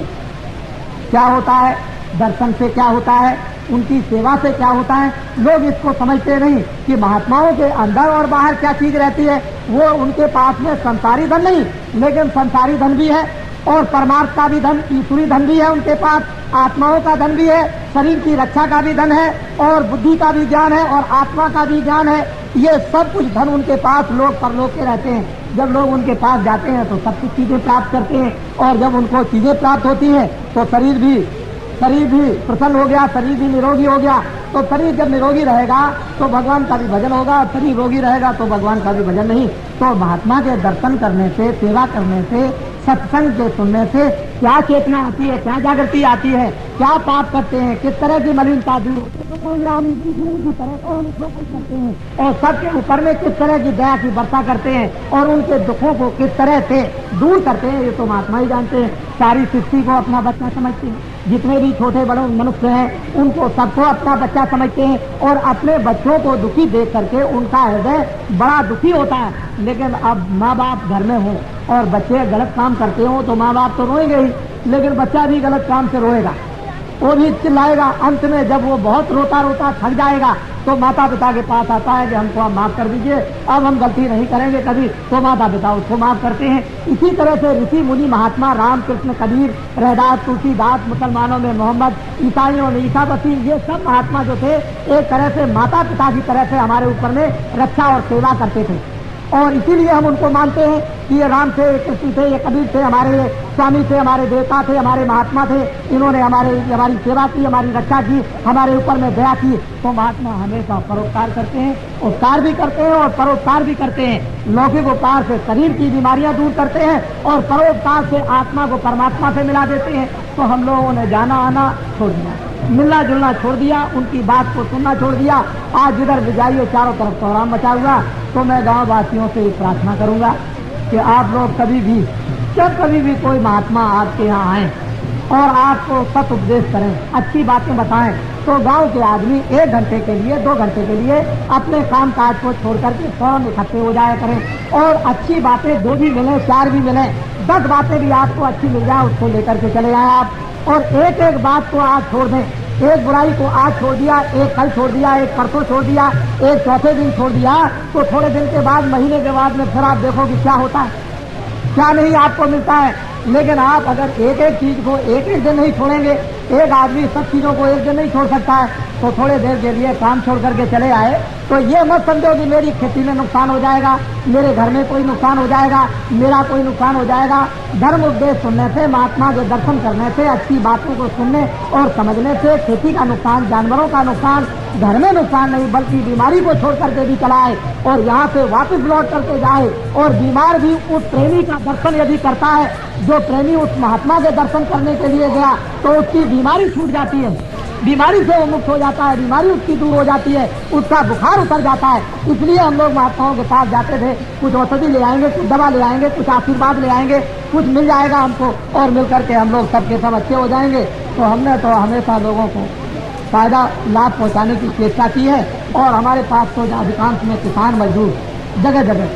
क्या होता है, दर्शन से क्या होता है, उनकी सेवा से क्या होता है। लोग इसको समझते नहीं कि महात्माओं के अंदर और बाहर क्या चीज रहती है। वो उनके पास में संसारी धन नहीं, लेकिन संसारी धन भी है और परमार्थ का भी धन, ईश्वरी धन भी है उनके पास, आत्माओं का धन भी है, शरीर की रक्षा का भी धन है और बुद्धि का भी ज्ञान है और आत्मा का भी ज्ञान है। ये सब कुछ धन उनके पास लोग परलोक के रहते हैं। जब लोग उनके पास जाते हैं तो सब कुछ चीजें प्राप्त करते हैं, और जब उनको चीजें प्राप्त होती हैं तो शरीर भी प्रसन्न हो गया, शरीर भी निरोगी हो गया। तो शरीर जब निरोगी रहेगा तो भगवान का भी भजन होगा, शरीर रोगी रहेगा तो भगवान का भी भजन नहीं। तो महात्मा के दर्शन करने से, सेवा करने से, सत्संग के सुनने से क्या चेतना आती है, क्या जागृति आती है, क्या पाप करते हैं, किस तरह की मलिनता दूर की तरह करते हैं, और सबके ऊपर में किस तरह की दया की वर्षा करते हैं, और उनके दुखों को किस तरह से दूर करते हैं, ये तो महात्मा ही जानते हैं। सारी सृष्टि को अपना बच्चा समझते हैं, जितने भी छोटे बड़े मनुष्य हैं उनको सबको अपना बच्चा समझते हैं, और अपने बच्चों को दुखी देख करके उनका हृदय बड़ा दुखी होता है। लेकिन अब माँ बाप घर में हो और बच्चे गलत काम करते हो तो माँ बाप तो रोएंगे ही, लेकिन बच्चा भी गलत काम से रोएगा, वो भी चिल्लाएगा। अंत में जब वो बहुत रोता रोता थक जाएगा तो माता पिता के पास आता है कि हमको आप माफ कर दीजिए, अब हम गलती नहीं करेंगे कभी। तो माता पिता उसको माफ करते हैं। इसी तरह से ऋषि मुनि महात्मा राम कृष्ण कबीर रैदास तुलसीदास, मुसलमानों में मोहम्मद, ईसाइयों में ईसा मसीह, ये सब महात्मा जो थे एक तरह से माता पिता की तरह से हमारे ऊपर में रक्षा और सेवा करते थे, और इसीलिए हम उनको मानते हैं कि ये राम थे, कृष्ण थे, ये कबीर थे, हमारे स्वामी थे, हमारे देवता थे, हमारे महात्मा थे। इन्होंने हमारी सेवा की, हमारी रक्षा की, हमारे ऊपर में दया की। तो महात्मा हमेशा परोपकार करते हैं, उपकार भी करते हैं और परोपकार भी करते हैं। लौकिक उपकार से शरीर की बीमारियां दूर करते हैं और परोपकार से आत्मा को परमात्मा से मिला देते हैं। तो हम लोगों ने जाना आना छोड़ दिया, मिलना जुलना छोड़ दिया, उनकी बात को सुनना छोड़ दिया। आज जिधर भी जाइए चारों तरफ कोहराम मचा हुआ। तो मैं गांव वासियों से प्रार्थना करूंगा कि आप लोग कभी भी, जब कभी भी कोई महात्मा आपके यहाँ आए और आपको सत उपदेश करें, अच्छी बातें बताएं, तो गांव के आदमी 1 घंटे के लिए, 2 घंटे के लिए अपने काम काज को छोड़ करके फौरन इकट्ठे हो जाया करें। और अच्छी बातें 2 भी मिले, 4 भी मिले, 10 बातें भी आपको अच्छी मिल जाए, उसको लेकर के चले आए आप। और एक एक बात को आज छोड़ दें। एक बुराई को आज छोड़ दिया, एक कल छोड़ दिया, एक परसों छोड़ दिया, एक चौथे दिन छोड़ दिया, तो थोड़े दिन के बाद, महीने के बाद में फिर आप देखो कि क्या होता है, क्या नहीं आपको मिलता है। लेकिन आप अगर एक एक चीज को एक एक दिन नहीं छोड़ेंगे, एक आदमी सब चीजों को एक दिन नहीं छोड़ सकता है, तो थोड़े देर के लिए काम छोड़ करके चले आए तो ये मत समझो कि मेरी खेती में नुकसान हो जाएगा, मेरे घर में कोई नुकसान हो जाएगा, मेरा कोई नुकसान हो जाएगा। धर्म उपदेश सुनने से, महात्मा के दर्शन करने से, अच्छी बातों को सुनने और समझने से खेती का नुकसान, जानवरों का नुकसान, घर में नुकसान नहीं बल्कि बीमारी को छोड़ करके भी चलाए और यहाँ से वापस लौट करके जाए। और बीमार भी उस प्रेमी का दर्शन यदि करता है, जो प्रेमी उस महात्मा के दर्शन करने के लिए गया, तो उसकी बीमारी छूट जाती है, बीमारी से वो मुक्त हो जाता है, बीमारी उसकी दूर हो जाती है, उसका बुखार उतर जाता है। इसलिए हम लोग महात्माओं के पास जाते थे, कुछ औषधि ले आएंगे, कुछ दवा ले आएंगे, कुछ आशीर्वाद ले आएंगे, कुछ मिल जाएगा हमको, और मिल करके हम लोग सबके सब अच्छे हो जाएंगे। तो हमने तो हमेशा लोगों को फायदा लाभ पहुंचाने की चेष्टा की है। और हमारे पास तो अधिकांश में किसान मजदूर, जगह जगह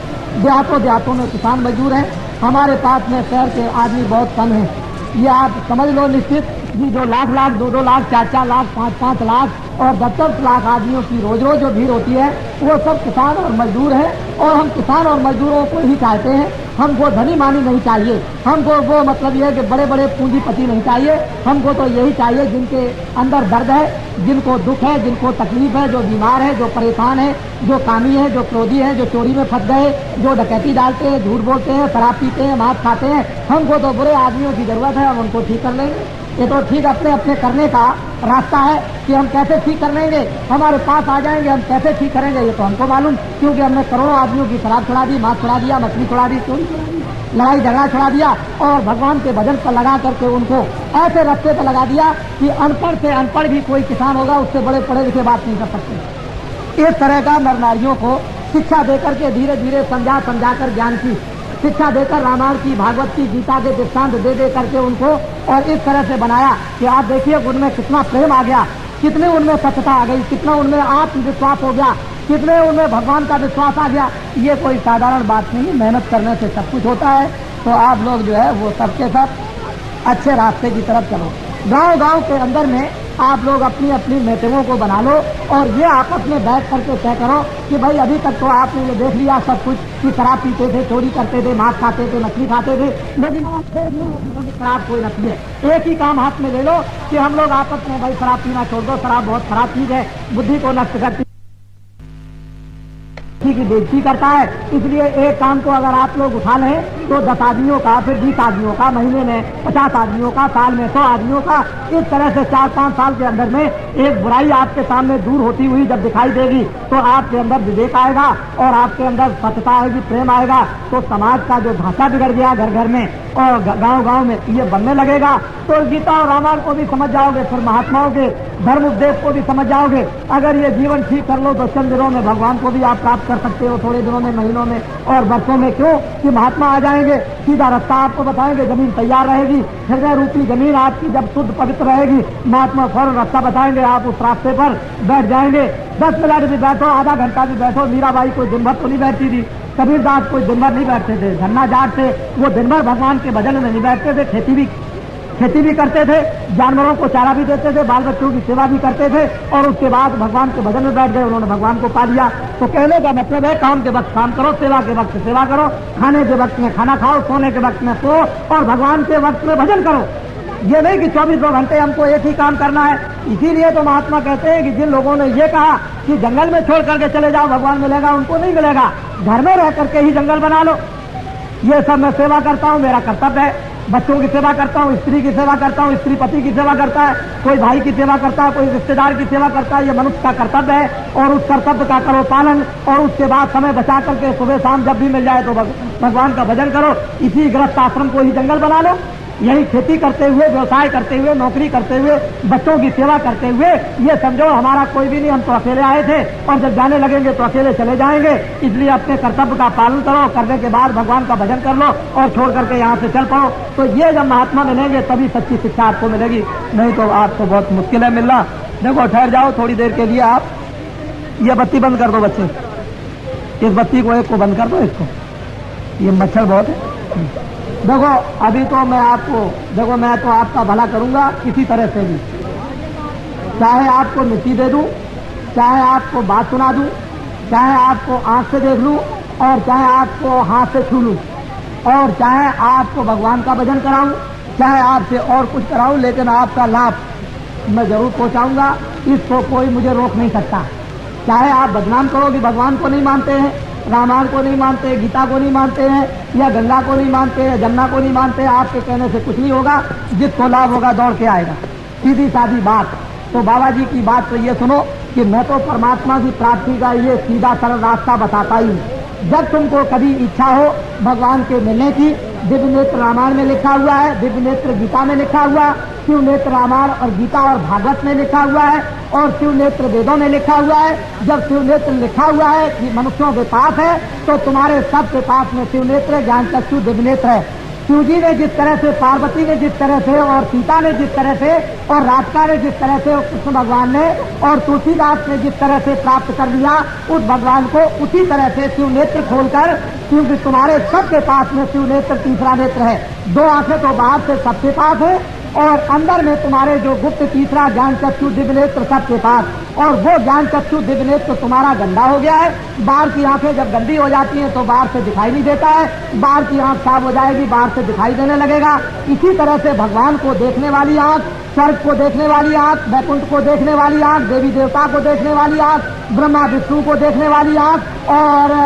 देहातों में किसान मजदूर हैं। हमारे पास में शहर के आदमी बहुत कम है, ये आप समझ लो निश्चित कि जो लाख 2-2 लाख, 4-4 लाख, 5-5 लाख और 10-10 लाख आदमियों की रोज रोज जो भीड़ होती है, वो सब किसान और मजदूर है। और हम किसान और मजदूरों को ही चाहते हैं, हमको धनी मानी नहीं चाहिए, हमको वो मतलब ये है कि बड़े बड़े पूंजीपति नहीं चाहिए। हमको तो यही चाहिए जिनके अंदर दर्द है, जिनको दुख है, जिनको तकलीफ है, जो बीमार है, जो परेशान है, जो कामी है, जो क्रोधी है, जो चोरी में फंस गए, जो डकैती डालते हैं, झूठ बोलते हैं, शराब पीते हैं, मांस खाते हैं। हमको तो बुरे आदमियों की जरूरत है, हम उनको ठीक कर लेंगे। ये तो ठीक अपने अपने करने का रास्ता है कि हम कैसे ठीक कर लेंगे, हमारे पास आ जाएंगे, हम कैसे ठीक करेंगे ये तो हमको मालूम, क्योंकि हमने करोड़ों आदमियों की शराब छुड़ा दी, मांस छुड़ा दिया, मछली छुड़ा दी, चोरी छुड़ा दी, लड़ाई झगड़ा छुड़ा दिया, और भगवान के भजन पर लगा करके उनको ऐसे रास्ते पर लगा दिया कि अनपढ़ से अनपढ़ भी कोई किसान होगा, उससे बड़े पढ़े लिखे बात नहीं कर सकते। इस तरह का नर नारियों को शिक्षा देकर के धीरे धीरे समझा कर ज्ञान की शिक्षा देकर, रामायण की, भागवत की, गीता के दृष्टांत दे करके उनको और इस तरह से बनाया कि आप देखिए उनमें कितना प्रेम आ गया, कितने उनमें सत्यता आ गई, कितना उनमें आत्मविश्वास हो गया, कितने उनमें भगवान का विश्वास आ गया। ये कोई साधारण बात नहीं, मेहनत करने से सब कुछ होता है। तो आप लोग जो है वो सबके सब अच्छे रास्ते की तरफ चलो। गांव गांव के अंदर में आप लोग अपनी अपनी मीटिंगों को बना लो और ये आपस में बैठ करके तय करो कि भाई अभी तक तो आपने ये देख लिया सब कुछ कि शराब पीते थे, चोरी करते थे, मांस खाते थे, मछली खाते थे, लेकिन शराब कोई न पिए। एक ही काम हाथ में ले लो कि हम लोग आपस में भाई शराब पीना छोड़ दो, शराब बहुत खराब चीज है, बुद्धि को नष्ट करती की बेइज्जती करता है। इसलिए एक काम को अगर आप लोग उठा लें तो 10 आदमियों का, फिर 20 आदमियों का, महीने में 50 आदमियों का, साल में 100 आदमियों का, इस तरह से 4-5 साल के अंदर में एक बुराई आपके सामने दूर होती हुई जब दिखाई देगी तो आपके अंदर विवेक आएगा और आपके अंदर सत्यता आएगी, प्रेम आएगा। तो समाज का जो ढांचा बिगड़ गया घर घर में और गांव-गांव में ये बनने लगेगा। तो गीता और रामायण को भी समझ जाओगे, फिर महात्माओं के धर्म उपदेश को भी समझ जाओगे। अगर ये जीवन ठीक कर लो तो चंद दिनों में भगवान को भी आप प्राप्त कर सकते हो, थोड़े दिनों में, महीनों में और वर्षों में। क्यों कि महात्मा आ जाएंगे, सीधा रास्ता आपको बताएंगे, जमीन तैयार रहेगी, हृदय रूपी जमीन आपकी जब शुद्ध पवित्र रहेगी, महात्मा फौरन रास्ता बताएंगे, आप उस रास्ते पर बैठ जाएंगे। 10 मिनट भी बैठो, आधा घंटा भी बैठो। मीराबाई कोई दिन भर तो नहीं बैठती थी, कबीरदास कोई दिन भर नहीं बैठते थे, धन्ना जाट थे, वो दिन भर भगवान के भजन में नहीं बैठते थे, खेती भी करते थे, जानवरों को चारा भी देते थे, बाल बच्चों की सेवा भी करते थे और उसके बाद भगवान के भजन में बैठ गए, उन्होंने भगवान को पा लिया। तो कहने का मतलब है काम के वक्त काम करो, सेवा के वक्त सेवा करो, खाने के वक्त में खाना खाओ, सोने के वक्त में सो और भगवान के वक्त में भजन करो। ये नहीं कि 24 घंटे हमको एक ही काम करना है। इसीलिए तो महात्मा कहते हैं कि जिन लोगों ने ये कहा कि जंगल में छोड़ करके चले जाओ भगवान मिलेगा, उनको नहीं मिलेगा। घर में रह करके ही जंगल बना लो। ये सब मैं सेवा करता हूँ, मेरा कर्तव्य है। बच्चों की सेवा करता हूँ, स्त्री की सेवा करता हूँ, स्त्री पति की सेवा करता है, कोई भाई की सेवा करता है, कोई रिश्तेदार की सेवा करता है। ये मनुष्य का कर्तव्य है और उस कर्तव्य का करो पालन और उसके बाद समय बचा करके सुबह शाम जब भी मिल जाए तो भगवान का भजन करो। इसी गृहस्थ आश्रम को ही जंगल बना लो। यही खेती करते हुए, व्यवसाय करते हुए, नौकरी करते हुए, बच्चों की सेवा करते हुए ये समझो हमारा कोई भी नहीं, हम तो अकेले आए थे और जब जाने लगेंगे तो अकेले चले जाएंगे। इसलिए अपने कर्तव्य का पालन करो, करने के बाद भगवान का भजन कर लो और छोड़ करके यहाँ से चल पड़ो। तो ये जब महात्मा मिलेंगे तभी सच्ची शिक्षा आपको मिलेगी, नहीं तो आपको बहुत मुश्किल है मिलना। देखो ठहर जाओ थोड़ी देर के लिए, आप ये बत्ती बंद कर दो बच्चे, इस बत्ती को एक को बंद कर दो, इसको, ये मच्छर बहुत है। देखो अभी तो मैं आपको, देखो मैं तो आपका भला करूंगा किसी तरह से भी, चाहे आपको मिट्टी दे दूं, चाहे आपको बात सुना दूं, चाहे आपको आंख से देख लूं और चाहे आपको हाथ से छू लूं और चाहे आपको भगवान का भजन कराऊं, चाहे आपसे और कुछ कराऊं, लेकिन आपका लाभ मैं जरूर पहुंचाऊंगा। इसको कोई मुझे रोक नहीं सकता। चाहे आप बदनाम करो कि भगवान को नहीं मानते हैं, रामायण को नहीं मानते, गीता को नहीं मानते हैं या गंगा को नहीं मानते हैं, जमुना को नहीं मानते, आपके कहने से कुछ नहीं होगा। जिसको लाभ होगा दौड़ के आएगा, सीधी सादी बात। तो बाबा जी की बात तो ये सुनो कि मैं तो परमात्मा की प्राप्ति का ये सीधा सरल रास्ता बताता ही हूँ। जब तुमको कभी इच्छा हो भगवान के मिलने की, दिव्य नेत्र रामायण में लिखा हुआ है, दिव्य नेत्र गीता में लिखा हुआ, शिव नेत्र रामायण और गीता और भागवत में लिखा हुआ है और शिव नेत्र वेदों में लिखा हुआ है। जब शिव नेत्र लिखा हुआ है कि मनुष्यों के पास है तो तुम्हारे सबके पास में शिव नेत्र, ज्ञान चक्षु, दिव्य नेत्र है। शिव जी ने जिस तरह से, पार्वती ने जिस तरह से और सीता ने जिस तरह से और राधिका ने जिस तरह से, कृष्ण भगवान ने और तुलसीदास ने जिस तरह से प्राप्त कर लिया उस भगवान को, उसी तरह से शिव नेत्र खोलकर, क्योंकि तुम्हारे सबके पास में शिव नेत्र तीसरा नेत्र है। 2 आंखें तो बाहर से सबके पास है और अंदर में तुम्हारे जो गुप्त तीसरा ज्ञान चक्षु दिव्य नेत्र सबके पास, और वो ज्ञान चक्षु दिव्य नेत्र तुम्हारा गंदा हो गया है। बाहर की आंखें जब गंदी हो जाती हैं तो बाहर से दिखाई नहीं देता है, बाहर की आंख साफ हो जाएगी, बाहर से दिखाई देने लगेगा। इसी तरह से भगवान को देखने वाली आंख, स्वर्ग को देखने वाली आंख, वैकुंठ को देखने वाली आंख, देवी देवता को देखने वाली आंख, ब्रह्मा विष्णु को देखने वाली आंख और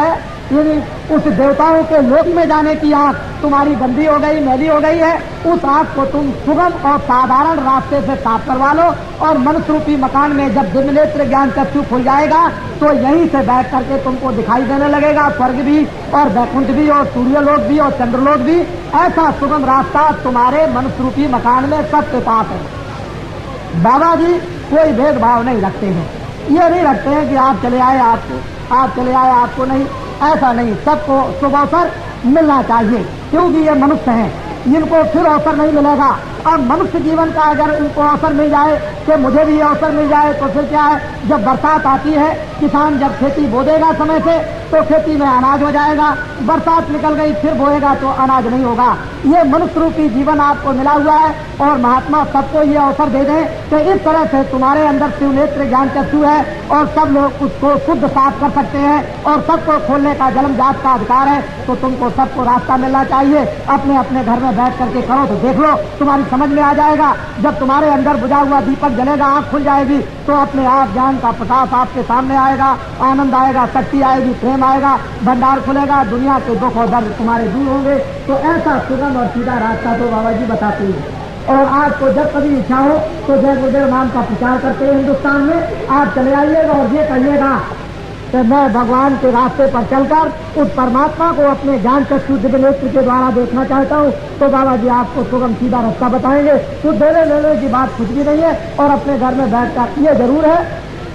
उस देवताओं के लोक में जाने की आंख तुम्हारी गंदी हो गई, मैली हो गई है। उस आंख को तुम सुगम और साधारण रास्ते से साफ करवा लो और मनुष्य रूपी मकान में जब दिव्य नेत्र ज्ञान चक्षु खुल जाएगा तो यहीं से बैठ करके तुमको दिखाई देने लगेगा स्वर्ग भी और वैकुंठ भी और सूर्यलोक भी और चंद्रलोक भी। ऐसा सुगम रास्ता तुम्हारे मनुष्य रूपी मकान में सबके पास है। बाबा जी कोई भेदभाव नहीं रखते हैं, ये नहीं रखते हैं कि आप चले आए आपको नहीं, ऐसा नहीं। सबको शुभ अवसर मिलना चाहिए क्योंकि ये मनुष्य हैं, इनको फिर अवसर नहीं मिलेगा। अब मनुष्य जीवन का अगर इनको अवसर मिल जाए कि मुझे भी अवसर मिल जाए तो फिर क्या है, जब बरसात आती है किसान जब खेती बो देगा समय से तो खेती में अनाज हो जाएगा, बरसात निकल गई फिर बोएगा तो अनाज नहीं होगा। ये मनुष्य रूपी जीवन आपको मिला हुआ है और महात्मा सबको ये अवसर दे दें कि इस तरह से तुम्हारे अंदर शिव नेत्र ज्ञान चक्षु है और सब लोग उसको शुद्ध साफ कर सकते हैं और सबको खोलने का जन्मजात का अधिकार है। तो तुमको सबको रास्ता मिलना चाहिए। अपने अपने घर में बैठ करके करो तो देख लो तुम्हारी समझ में आ जाएगा। जब तुम्हारे अंदर बुझा हुआ दीपक जलेगा, आंख खुल जाएगी, तो अपने आप ज्ञान का प्रकाश आपके सामने आएगा, आनंद आएगा, शक्ति आएगी, प्रेम आएगा, भंडार खुलेगा, दुनिया के दुख और दर्द तुम्हारे दूर होंगे। तो ऐसा सुगम और सीधा रास्ता तो बाबा जी बताते हैं। और आपको जब कभी इच्छा हो तो जय गुरुदेव नाम का प्रचार करते हैं हिंदुस्तान में, आप चले आइएगा और ये कहिएगा कि मैं भगवान के रास्ते पर चलकर उस परमात्मा को अपने ज्ञान चक्षु दिव्य नेत्र के द्वारा देखना चाहता हूँ। तो बाबा जी आपको सुगम सीधा रास्ता बताएंगे। तो देने लेने की बात कुछ भी नहीं है। और अपने घर में बैठकर ये जरूर है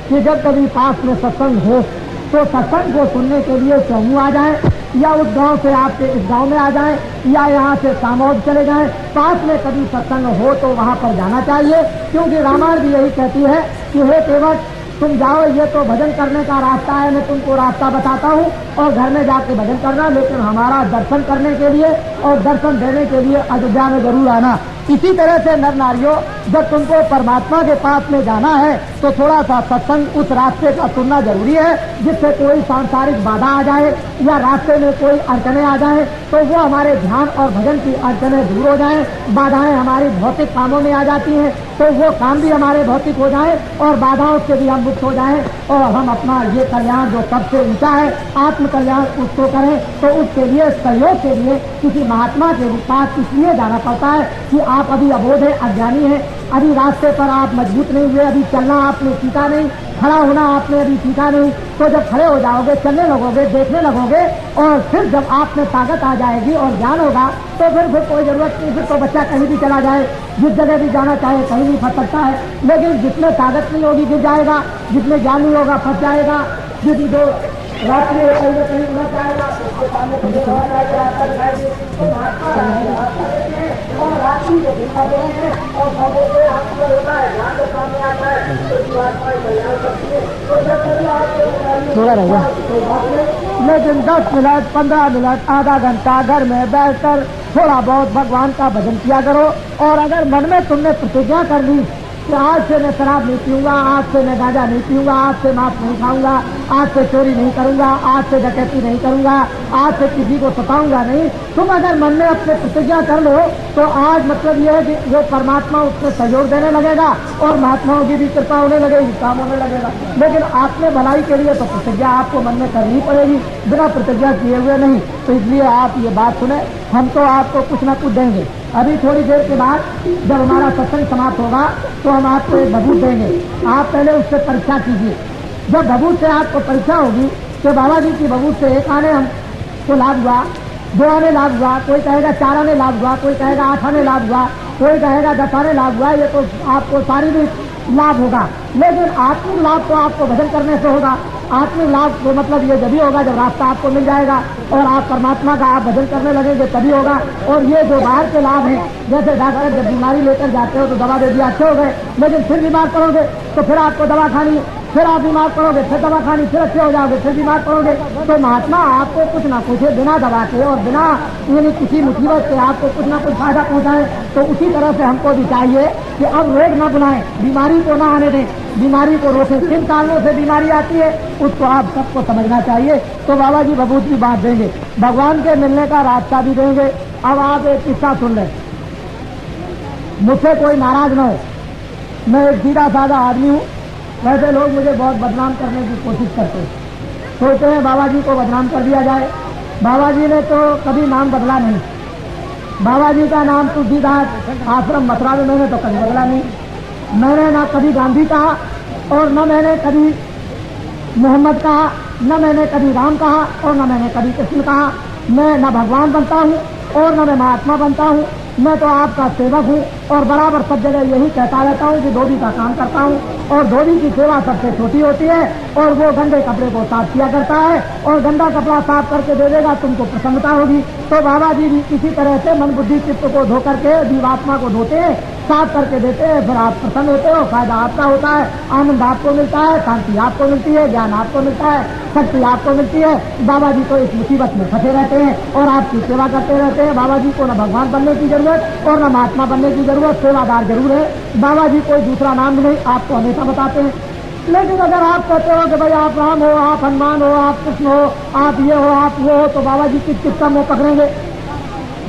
कि जब कभी पास में सत्संग हो तो सत्संग को सुनने के लिए चौमू आ जाए, या उस गांव से आपके इस गांव में आ जाए, या यहाँ से सामौद चले जाएं। पास में कभी सत्संग हो तो वहाँ पर जाना चाहिए, क्योंकि रामायण भी यही कहती है कि हे केवट तुम जाओ, ये तो भजन करने का रास्ता है, मैं तुमको रास्ता बताता हूँ और घर में जाके भजन करना, लेकिन हमारा दर्शन करने के लिए और दर्शन देने के लिए अयोध्या में जरूर आना। इसी तरह से नर नारियों, जब तुमको परमात्मा के पास में जाना है तो थोड़ा सा सत्संग उस रास्ते का सुनना जरूरी है, जिससे कोई सांसारिक बाधा आ जाए या रास्ते में कोई अड़चने आ जाए तो वो हमारे ध्यान और भजन की अड़चने दूर हो जाएं। बाधाएं हमारी भौतिक कामों में आ जाती हैं तो वो काम भी हमारे भौतिक हो जाए और बाधाओं से भी हम मुक्त हो जाएं, और हम अपना ये कल्याण जो सबसे ऊंचा है आत्म कल्याण उसको करें। तो उसके लिए सहयोग के लिए किसी महात्मा के पास इसलिए जाना पड़ता है कि आप अभी अबोध है, अज्ञानी है, अभी रास्ते पर आप मजबूत नहीं हुए, अभी चलना आपने सीखा नहीं, खड़ा होना आपने अभी सीखा नहीं। तो जब खड़े हो जाओगे, चलने लगोगे, देखने लगोगे, और फिर जब आप में ताकत आ जाएगी और ज्ञान होगा तो फिर कोई जरूरत नहीं, फिर तो बच्चा कहीं भी चला जाए, जिस जगह भी जाना चाहे कहीं भी फंस सकता है। लेकिन जिसमें ताकत नहीं होगी गिर जाएगा, जिसमें ज्ञान नहीं होगा फंस जाएगा, जिस जो रात्रि कहीं न कहीं उड़ जाएगा, उसके सामने और रात्रि को दिखा देंगे और होता है ध्यान के सामने आता है थोड़ा रहेगा। लेकिन 10 मिनट 15 मिनट आधा घंटा घर में बैठकर थोड़ा बहुत भगवान का भजन किया करो। और अगर मन में तुमने प्रतिज्ञा कर ली कि आज से मैं शराब नहीं पीऊंगा, आज से मैं गांजा नहीं पीऊंगा, आज से मांस नहीं खाऊंगा, आज से चोरी नहीं करूंगा, आज से डकैती नहीं करूंगा, आज से किसी को सताऊंगा नहीं, तुम अगर मन में अपने प्रतिज्ञा कर लो तो आज मतलब यह है कि वो परमात्मा उसमें सहयोग देने लगेगा और महात्माओं की भी कृपा होने लगेगी, काम होने लगेगा। लेकिन आपने भलाई के लिए तो प्रतिज्ञा आपको मन में करनी पड़ेगी, बिना प्रतिज्ञा किए हुए नहीं। तो इसलिए आप ये बात सुने, हम तो आपको कुछ ना कुछ देंगे। अभी थोड़ी देर के बाद जब हमारा सत्संग समाप्त होगा तो हम आपको एक भभूत देंगे, आप पहले उससे परीक्षा कीजिए। जब भभूत से आपको परीक्षा होगी तो बाबा जी की भभूत से 1 आने हमको लाभ हुआ, 2 आने लाभ हुआ, कोई कहेगा 4 आने लाभ हुआ, कोई कहेगा 8 आने लाभ हुआ, कोई कहेगा 10 आने लाभ हुआ, ये तो आपको शारीरिक लाभ होगा। लेकिन आत्मिक लाभ तो आपको भजन करने से होगा। आत्मिक लाभ तो मतलब ये जब होगा जब रास्ता आपको मिल जाएगा और आप परमात्मा का आप भजन करने लगेंगे तभी होगा। और ये जो बाहर के लाभ हैं, जैसे डॉक्टर जब बीमारी लेकर जाते हो तो दवा दे दिया, अच्छे हो गए, लेकिन फिर बीमार पड़ोगे तो फिर आपको दवा खानी, फिर आप बीमार पड़ोगे, फिर दवा खानी, फिर अच्छे हो जाओगे, फिर बीमार पड़ोगे। तो महात्मा आपको कुछ ना कुछ बिना दवा के और बिना यानी किसी मुसीबत से आपको कुछ ना कुछ फायदा पहुंचाए। तो उसी तरह से हमको भी चाहिए कि अब रोग न बुलाएं, बीमारी को ना आने दें, बीमारी को रोकें। किन कारणों से बीमारी आती है उसको आप सबको समझना चाहिए। तो बाबा जी भभूत भी बांट देंगे, भगवान के मिलने का रास्ता भी देंगे। अब आप एक किस्सा सुन लें, मुझसे कोई नाराज न हो, मैं एक सीधा साधा आदमी हूँ। वैसे लोग मुझे बहुत बदनाम करने की कोशिश करते हैं, सोचते हैं बाबा जी को बदनाम कर दिया जाए। बाबा जी ने तो कभी नाम बदला नहीं, बाबा जी का नाम तुलसीदास आश्रम मथुरा में मैंने तो कभी बदला नहीं। मैंने ना कभी गांधी कहा और न मैंने कभी मोहम्मद कहा, न मैंने कभी राम कहा और न मैंने कभी कृष्ण कहा। मैं न भगवान बनता हूँ और न मैं महात्मा बनता हूँ, मैं तो आपका सेवक हूँ और बराबर सब जगह यही कहता रहता हूँ कि धोबी का काम करता हूँ और धोबी की सेवा सबसे छोटी होती है। और वो गंदे कपड़े को साफ किया करता है और गंदा कपड़ा साफ करके दे देगा, तुमको प्रसन्नता होगी। तो बाबा जी भी इसी तरह से मन बुद्धि चित्त को धो करके जीवात्मा को धोते हैं, साफ करके देते हैं, फिर आप प्रसन्न होते हो, फायदा आपका होता है, आनंद आपको मिलता है, शांति आपको मिलती है, ज्ञान आपको मिलता है, शक्ति आपको मिलती है। बाबा जी तो इस मुसीबत में फंसे रहते हैं और आपकी सेवा करते रहते हैं। बाबा जी को न भगवान बनने की जरूरत और न महात्मा बनने की जरूरत, सेवादार जरूर है। बाबा जी कोई दूसरा नाम भी नहीं, आपको हमेशा बताते हैं। लेकिन अगर आप कहते हो कि भाई आप राम हो, आप हनुमान हो, आप कृष्ण हो, आप ये हो, आप वो हो, तो बाबा जी किस किस का मुंह पकड़ेंगे,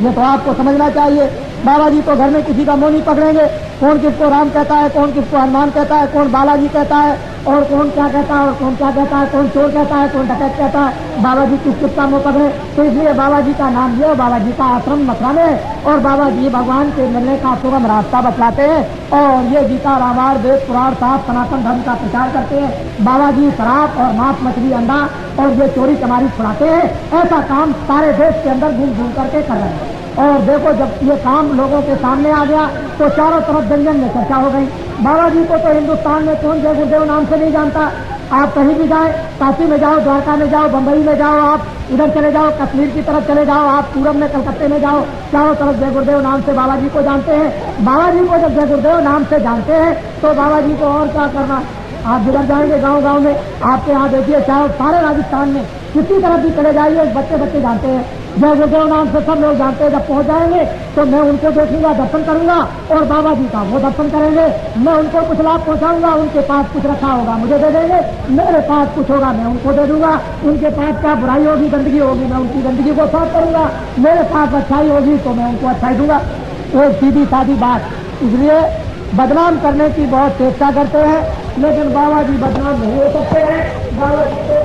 ये तो आपको समझना चाहिए। बाबा जी तो घर में किसी का मुंह नहीं पकड़ेंगे, कौन किसको राम कहता है, कौन किसको हनुमान कहता है, कौन बालाजी कहता है, और कौन क्या कहता है, और कौन क्या कहता है, कौन चोर कहता है, कौन डकैत कहता है। बाबा जी किसका मुंह पकड़े? तो इसलिए बाबा जी का नाम लिया, बाबा जी का आश्रम मथुरा में, और बाबा जी भगवान के मिलने का सुगम रास्ता बतलाते हैं। और ये गीता रामायण वेद पुराण साहब सनातन धर्म का प्रचार करते हैं। बाबा जी शराब और मांस मछली अंडा और ये चोरी चमारी छुड़ाते हैं। ऐसा काम सारे देश के अंदर घूम घूम करके कर रहे हैं। और देखो जब ये काम लोगों के सामने आ गया तो चारों तरफ जन में चर्चा हो गई। बाबा जी को तो हिंदुस्तान में कौन जय गुरुदेव नाम से नहीं जानता। आप कहीं भी जाए, काशी में जाओ, द्वारका में जाओ, बंबई में जाओ, आप इधर चले जाओ, कश्मीर की तरफ चले जाओ, आप पूरब में कलकत्ते में जाओ, चारों तरफ जय गुरुदेव नाम से बाबा जी को जानते हैं। बाबा जी को जब जय गुरुदेव नाम से जानते हैं तो बाबा जी को और क्या करना। आप जिधर जाएंगे गांव गांव में, आपके यहाँ देखिए चाहे सारे राजस्थान में किसी तरफ भी चले जाइए, बच्चे बच्चे जानते हैं जय गुरुदेव नाम से, सब लोग जानते हैं। जब पहुंच जाएंगे तो मैं उनको देखूंगा, दर्शन करूंगा, और बाबा जी का वो दर्शन करेंगे। मैं उनको कुछ लाभ पहुंचाऊंगा, उनके पास कुछ रखा होगा मुझे दे देंगे, मेरे पास कुछ होगा मैं उनको दे दूंगा। उनके पास क्या बुराई होगी, गंदगी होगी, मैं उनकी गंदगी को साफ करूंगा। मेरे पास अच्छाई होगी तो मैं उनको अच्छाई दूंगा। एक सीधी सादी बात। इसलिए बदनाम करने की बहुत चेष्टा करते हैं, लेकिन बाबा जी बदनाम नहीं हो सकते हैं। बाबा जी को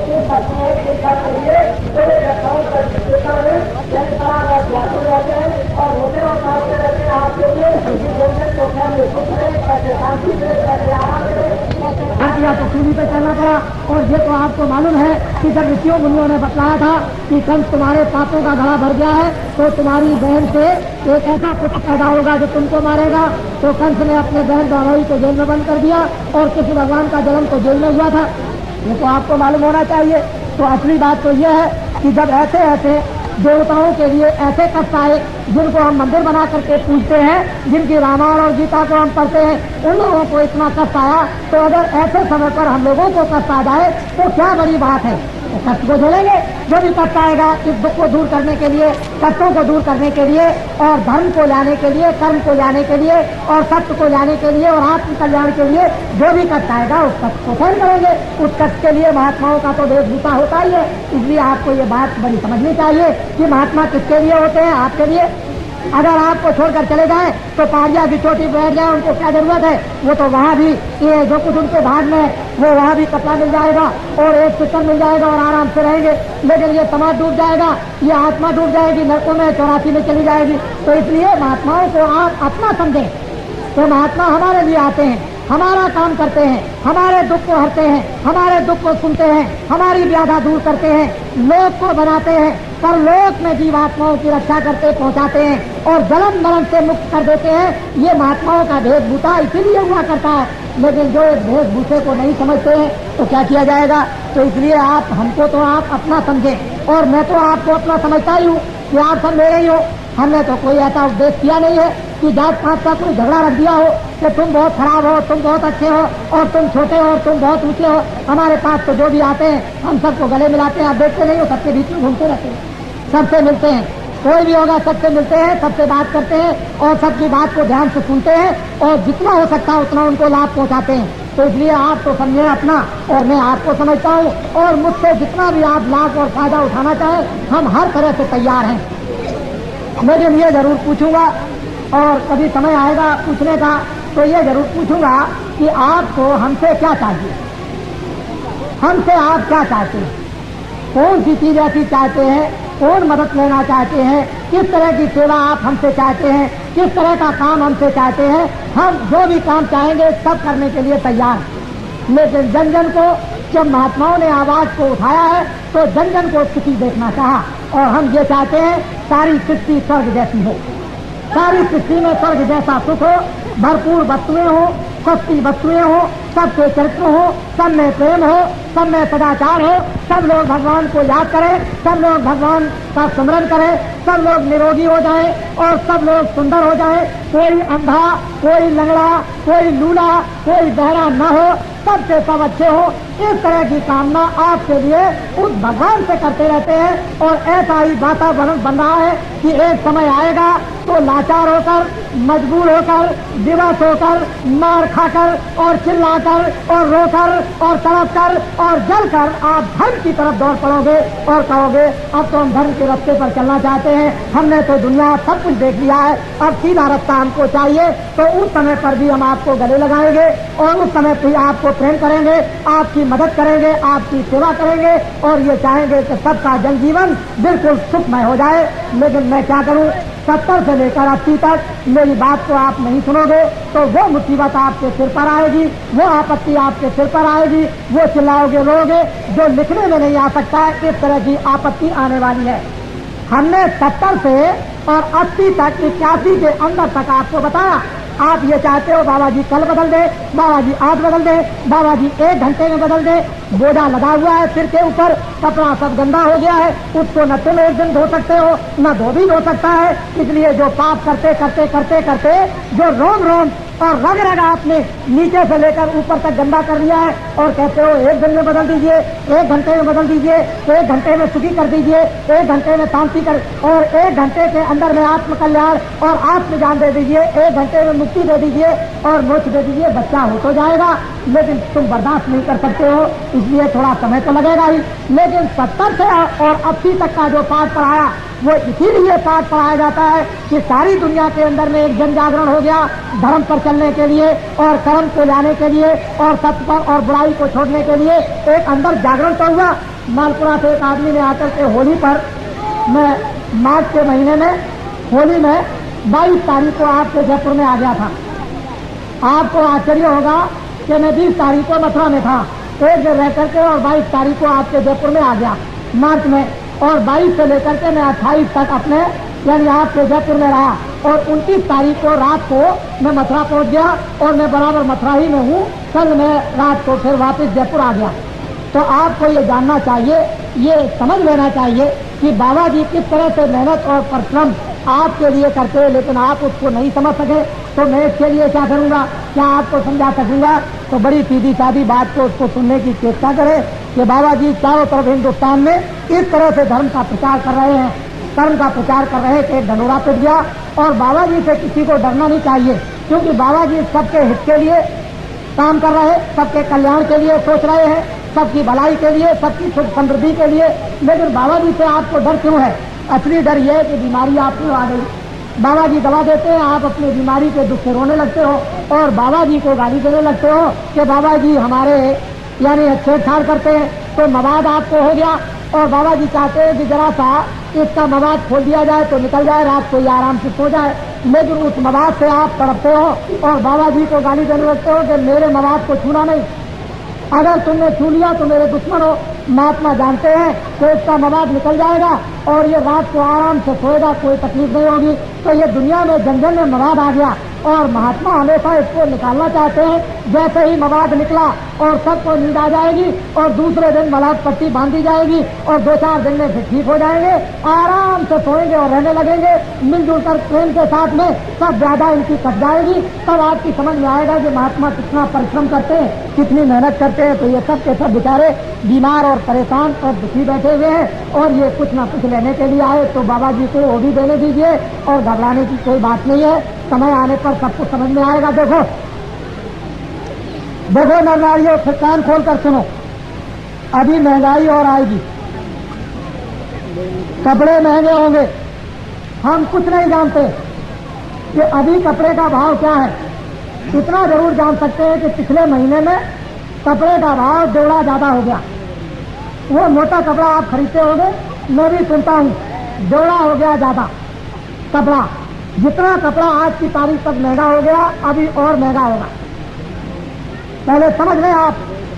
और होते और खाते रहते हैं आपके लिए तो सूली पे चलना पड़ा। और ये तो आपको मालूम है कि जब ऋषियों मुनियों ने बतलाया था कि कंस तुम्हारे पापों का घड़ा भर गया है तो तुम्हारी बहन से एक ऐसा पुत्र पैदा होगा जो तुमको मारेगा, तो कंस ने अपने बहन द्वारोही को जेल में बंद कर दिया और कृष्ण भगवान का जन्म तो जेल में हुआ था। ये तो आपको मालूम होना चाहिए। तो असली बात तो यह है कि जब ऐसे ऐसे देवताओं के लिए ऐसे कष्ट आए जिनको हम मंदिर बना करके पूजते हैं, जिनकी रामायण और गीता को हम पढ़ते हैं, उन लोगों को इतना कष्ट आया, तो अगर ऐसे समय पर हम लोगों को कष्ट आ जाए तो क्या बड़ी बात है। तो कष्ट को झेलेंगे, जो भी कष्ट आएगा इस दुख को दूर करने के लिए, कष्टों को दूर करने के लिए, और धर्म को लाने के लिए, कर्म को लाने के लिए, और सत्य को लाने के लिए, और आत्म कल्याण के लिए जो भी कष्ट आएगा उस कष्ट को सहन करेंगे। उस कष्ट के लिए महात्माओं का तो वेशभूषा होता ही है। इसलिए आपको ये बात बड़ी समझनी चाहिए कि महात्मा किसके लिए होते हैं, आपके लिए। अगर आपको छोड़कर चले जाए तो पहाड़िया की चोटी बैठ जाए, उनको क्या जरूरत है। वो तो वहाँ भी ये जो कुछ उनके भाग में वो वहाँ भी कपड़ा मिल जाएगा और एक चिकन मिल जाएगा और आराम से रहेंगे। लेकिन ये समाज डूब जाएगा, ये आत्मा डूब जाएगी, नरकों में 84 में चली जाएगी। तो इसलिए महात्माओं को आप अपना समझें। तो महात्मा हमारे लिए आते हैं, हमारा काम करते हैं, हमारे दुख को हरते हैं, हमारे दुख को सुनते हैं, हमारी व्याधा दूर करते हैं, लोक को बनाते हैं, पर लोक में जीवात्माओं की रक्षा करते पहुंचाते हैं और जन्म मरण से मुक्त कर देते हैं। ये महात्माओं का वेशभूषा इसीलिए हुआ करता है। लेकिन जो इस वेशभूषे को नहीं समझते हैं तो क्या किया जाएगा। तो इसलिए आप हमको तो आप अपना समझें, और मैं तो आपको अपना समझता ही हूँ कि आप सब मेरे ही हो। हमने तो कोई ऐसा उपदेश किया नहीं है कि जात पात का कोई झगड़ा रख दिया हो कि तुम बहुत खराब हो, तुम बहुत अच्छे हो, और तुम छोटे हो और तुम बहुत ऊंचे हो। हमारे पास तो जो भी आते हैं हम सबको गले मिलाते हैं। आप देखते नहीं हो, सबके बीच में घूमते रहते हैं, सबसे मिलते हैं, कोई भी होगा सबसे मिलते हैं, सबसे बात करते हैं और सबकी बात को ध्यान से सुनते हैं और जितना हो सकता है उतना उनको लाभ पहुंचाते हैं। तो इसलिए आप तो समझें अपना, और मैं आपको समझता हूँ, और मुझसे जितना भी आप लाभ और फायदा उठाना चाहें हम हर तरह से तैयार हैं। लेकिन ये जरूर पूछूंगा, और कभी समय आएगा पूछने का तो ये जरूर पूछूंगा कि आपको हमसे क्या चाहिए, हमसे आप क्या चाहते हैं, कौन सी चीज ऐसी चाहते हैं, कौन मदद लेना चाहते हैं, किस तरह की सेवा आप हमसे चाहते हैं, किस तरह का काम हमसे चाहते हैं। हम जो भी काम चाहेंगे सब करने के लिए तैयार। लेकिन जन जन को जब महात्माओं ने आवाज को उठाया है तो जन जन को स्थिति देखना चाहा, और हम ये चाहते हैं सारी सृष्टि स्वर्ग जैसी हो, सारी सृष्टि में स्वर्ग जैसा सुख हो, भरपूर वस्तुएं हो, सस्ती वस्तुएं हो, सबके चरित्र हो, सब में प्रेम हो, सब में सदाचार हो, सब लोग भगवान को याद करें, सब लोग भगवान का स्मरण करें, सब लोग निरोगी हो जाएं और सब लोग सुंदर हो जाएं। कोई अंधा, कोई लंगड़ा, कोई लूला, कोई बहरा न हो, सबसे सब अच्छे हो, इस तरह की कामना आपके लिए उस भगवान से करते रहते हैं। और ऐसा ही वातावरण बन रहा है कि एक समय आएगा तो लाचार होकर, मजबूर होकर, दिवस होकर, मार खाकर और चिल्लाकर और रोकर और तड़प कर और जलकर आप धर्म की तरफ दौड़ पड़ोगे और कहोगे अब तो हम धर्म के रास्ते पर चलना चाहते हैं, हमने तो दुनिया सब कुछ देख लिया है, अब सीधा रास्ता हमको चाहिए। तो उस समय पर भी हम आपको गले लगाएंगे और उस समय भी आपको प्रेम करेंगे, आपकी मदद करेंगे, आपकी सेवा करेंगे और ये चाहेंगे कि सबका जनजीवन बिल्कुल सुखमय हो जाए। लेकिन मैं क्या करूं, 70 से लेकर 80 तक मेरी बात को आप नहीं सुनोगे तो वो मुसीबत आपके सिर पर आएगी, वो आपत्ति आपके सिर पर आएगी, वो चिल्लाओगे रोगे जो लिखने में नहीं आ सकता है, इस तरह की आपत्ति आने वाली है। हमने 70 से और 80 तक, 81 के अंदर तक आपको बताया। आप ये चाहते हो बाबा जी कल बदल दे, बाबा जी आज बदल दे, बाबा जी 1 घंटे में बदल दे। बोझा लगा हुआ है सिर के ऊपर, कपड़ा सब गंदा हो गया है, उसको न तुम एक दिन धो सकते हो न धोबी धो सकता है। इसलिए जो पाप करते करते करते करते जो रोम रोम और रग रग आपने नीचे से लेकर ऊपर तक गंदा कर लिया है और कहते हो 1 दिन में बदल दीजिए, 1 घंटे में बदल दीजिए, 1 घंटे में सुखी कर दीजिए, 1 घंटे में शांति कर और 1 घंटे के अंदर में आत्मकल्याण और आत्मज्ञान दे दीजिए, 1 घंटे में मुक्ति दे दीजिए और मोक्ष दे दीजिए, बच्चा हो तो जाएगा। लेकिन तुम बर्दाश्त नहीं कर सकते हो, इसलिए थोड़ा समय तो लगेगा ही। लेकिन 70 से और 80 तक का जो पाठ पढ़ाया वो इसीलिए पाठ पढ़ाया जाता है कि सारी दुनिया के अंदर में एक जन जागरण हो गया धर्म पर चलने के लिए और कर्म को लाने के लिए और सत्य पर और बुराई को छोड़ने के लिए एक अंदर जागरण तो हुआ। मालपुरा से एक आदमी ने आकर के होली पर, मैं मार्च के महीने में होली में 22 तारीख को आपके जयपुर में आ गया था। आपको आश्चर्य होगा कि मैं 20 तारीख को मथुरा में था, एक दिन रह करके और 22 तारीख को आपके जयपुर में आ गया मार्च में, और 22 से लेकर के मैं 28 तक अपने यानी आपके जयपुर में रहा और 29 तारीख को रात को मैं मथुरा पहुंच गया और मैं बराबर मथुरा ही में हूँ। कल मैं रात को फिर वापस जयपुर आ गया। तो आपको ये जानना चाहिए, ये समझ लेना चाहिए कि बाबा जी किस तरह से मेहनत और परिश्रम आपके लिए करते हैं, लेकिन आप उसको नहीं समझ सके तो मैं इसके लिए क्या करूंगा, क्या आपको समझा सकूंगा। तो बड़ी सीधी सादी बात को उसको सुनने की चेष्टा करें कि बाबा जी चारों तरफ हिंदुस्तान में इस तरह से धर्म का प्रचार कर रहे हैं, कर्म का प्रचार कर रहे हैं कि एक ढंढोरा टूट गया। और बाबा जी से किसी को डरना नहीं चाहिए, क्योंकि बाबा जी सबके हित के लिए काम कर रहे हैं, सबके कल्याण के लिए सोच रहे हैं, सबकी भलाई के लिए, सबकी सुख समृद्धि के लिए। लेकिन बाबा जी से आपको डर क्यों है? असली डर यह है कि बीमारी आपको आ गई, बाबा जी दवा देते हैं, आप अपनी बीमारी के दुख से रोने लगते हो और बाबा जी को गाली देने लगते हो कि बाबा जी हमारे यानी छेड़छाड़ करते हैं। तो मवाद आपको हो गया और बाबा जी चाहते हैं कि जरा सा इसका मवाद खोल दिया जाए तो निकल जाए, रात को ये आराम से सो जाए। लेकिन उस मवाद से आप तड़पते हो और बाबा जी को गाली देने लगते हो कि मेरे मवाद को छूना नहीं, अगर तुमने छू लिया तो मेरे दुश्मन हो। महात्मा जानते हैं कि इसका मवाद निकल जाएगा और ये रात को आराम से सोएगा, कोई तकलीफ नहीं होगी। तो ये दुनिया में जन जन में मवाद आ गया और महात्मा हमेशा इसको निकालना चाहते हैं। जैसे ही मवाद निकला और सबको नींद आ जाएगी और दूसरे दिन मलाद पट्टी बांधी जाएगी और 2-4 दिन में फिर ठीक हो जाएंगे, आराम से सोएंगे और रहने लगेंगे मिलजुल कर प्रेम के साथ में, सब ज्यादा इनकी कट जाएगी। तब आपकी समझ में आएगा कि महात्मा कितना परिश्रम करते हैं, कितनी मेहनत करते हैं। तो ये सब के सब बेचारे बीमार और परेशान और दुखी बैठे हुए हैं और ये कुछ ना कुछ लेने के लिए आए। तो बाबा जी को वो भी देने दीजिए और घबराने की कोई बात नहीं है, समय आने पर सब कुछ समझ में आएगा। देखो देखो नरनारियों, फिर कान खोल कर सुनो, अभी महंगाई और आएगी, कपड़े महंगे होंगे। हम कुछ नहीं जानते कि अभी कपड़े का भाव क्या है, इतना जरूर जान सकते हैं कि पिछले महीने में कपड़े का भाव 2 गुना ज्यादा हो गया। वो मोटा कपड़ा आप खरीदते होंगे, मैं भी सुनता हूँ, 2 गुना हो गया ज्यादा कपड़ा। जितना कपड़ा आज की तारीख तक महंगा हो गया, अभी और महंगा होगा। पहले समझ लें आप,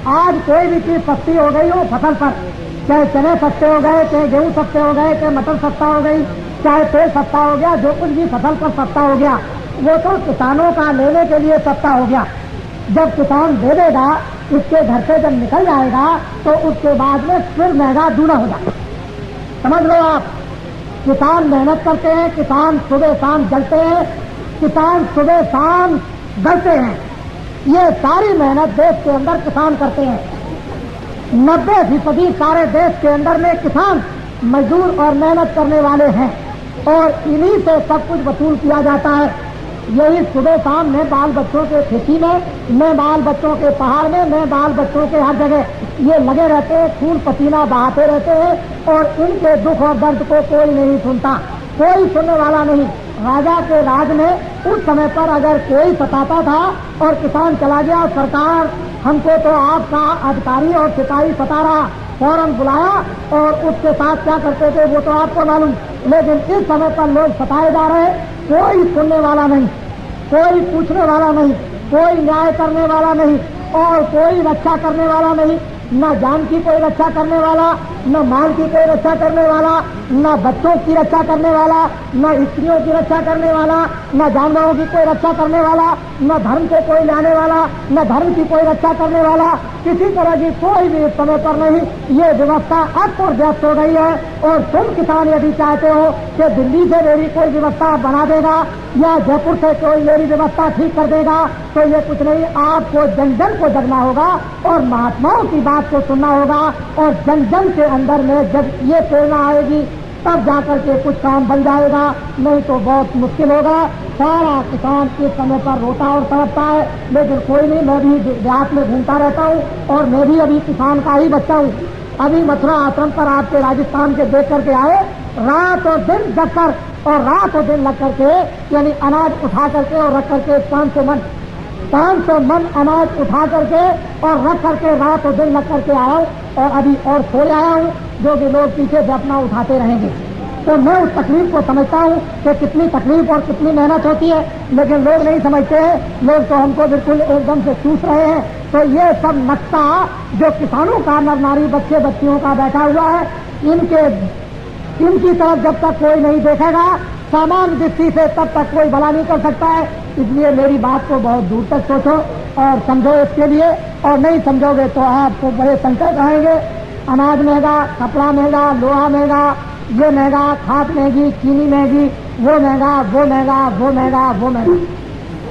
आज कोई भी चीज सस्ती हो गई हो फसल पर, चाहे चने सस्ते हो गए, चाहे गेहूं सस्ते हो गए, चाहे मटर सस्ता हो गई, चाहे तेल सस्ता हो गया, जो कुछ भी फसल पर सस्ता हो गया वो तो किसानों का लेने के लिए सस्ता हो गया। जब किसान दे देगा, इसके घर से जब निकल जाएगा तो उसके बाद में फिर महंगा दूना हो जाएगा। समझ लो आप, किसान मेहनत करते हैं, किसान सुबह शाम जलते हैं, किसान सुबह शाम गलते हैं, ये सारी मेहनत देश के अंदर किसान करते हैं। 90% सारे देश के अंदर में किसान मजदूर और मेहनत करने वाले हैं और इन्हीं से सब कुछ वसूल किया जाता है। यही सुबह शाम में बाल बच्चों के खेती में बाल बच्चों के पहाड़ में बाल बच्चों के हर जगह ये लगे रहते हैं, खून पसीना बहाते रहते हैं और इनके दुख और दर्द को कोई नहीं सुनता, कोई सुनने वाला नहीं। राजा के राज में उस समय पर अगर कोई सताता था और किसान चला गया, सरकार हमको तो आपका अधिकारी और सिपाही सता रहा, फौरन बुलाया और उसके साथ क्या करते थे वो तो आपको मालूम। लेकिन इस समय पर लोग सताए जा रहे, कोई सुनने वाला नहीं, कोई पूछने वाला नहीं, कोई न्याय करने वाला नहीं और कोई रक्षा करने वाला नहीं। न जान की कोई रक्षा करने वाला, न माल की कोई रक्षा करने वाला, न बच्चों की रक्षा करने वाला, न स्त्रियों की रक्षा करने वाला, न जानवरों की कोई रक्षा करने वाला, न धर्म को कोई लाने वाला, न धर्म की कोई रक्षा करने वाला, किसी तरह की कोई भी इस समय पर नहीं। ये व्यवस्था अस्त और व्यस्त हो गई है और तुम किसान यदि चाहते हो कि दिल्ली से मेरी कोई व्यवस्था बना देगा या जयपुर से कोई मेरी व्यवस्था ठीक कर देगा, तो ये कुछ नहीं। आपको जन जन को जगना होगा और महात्माओं की बात को सुनना होगा और जन जन के अंदर में जब ये प्रेरणा आएगी तब जाकर के कुछ काम बन जाएगा, नहीं तो बहुत मुश्किल होगा। सारा किसान इस समय पर रोता और तड़पता है, लेकिन कोई नहीं। मैं भी देहात में घूमता रहता हूँ और मैं भी अभी किसान का ही बच्चा हूँ। अभी मथुरा आश्रम पर आपके राजस्थान के देख करके आए, रात और दिन जग कर और रात और दिन लग करके यानी अनाज उठा करके और रख करके 500 मन अनाज उठा करके और रख करके रात और दिन लग करके आया हूँ और अभी और सोए आया हूँ, जो कि लोग पीछे से अपना उठाते रहेंगे। तो मैं उस तकलीफ को समझता हूँ कि कितनी तकलीफ और कितनी मेहनत होती है, लेकिन लोग नहीं समझते हैं। लोग तो हमको बिल्कुल एकदम से चूस रहे हैं। तो ये सब नक्शा जो किसानों का नर नारी बच्चे बच्चियों का बैठा हुआ है, इनकी तरफ जब तक कोई नहीं देखेगा सामान्य दृष्टि से, तब तक कोई भला नहीं कर सकता है। इसलिए मेरी बात को बहुत दूर तक सोचो और समझो इसके लिए, और नहीं समझोगे तो आपको बड़े संकट आएंगे। अनाज महंगा, कपड़ा महंगा, लोहा महंगा, ये महंगा, खाद महंगी, चीनी महंगी, वो महंगा, वो महंगा, वो महंगा, वो महंगा,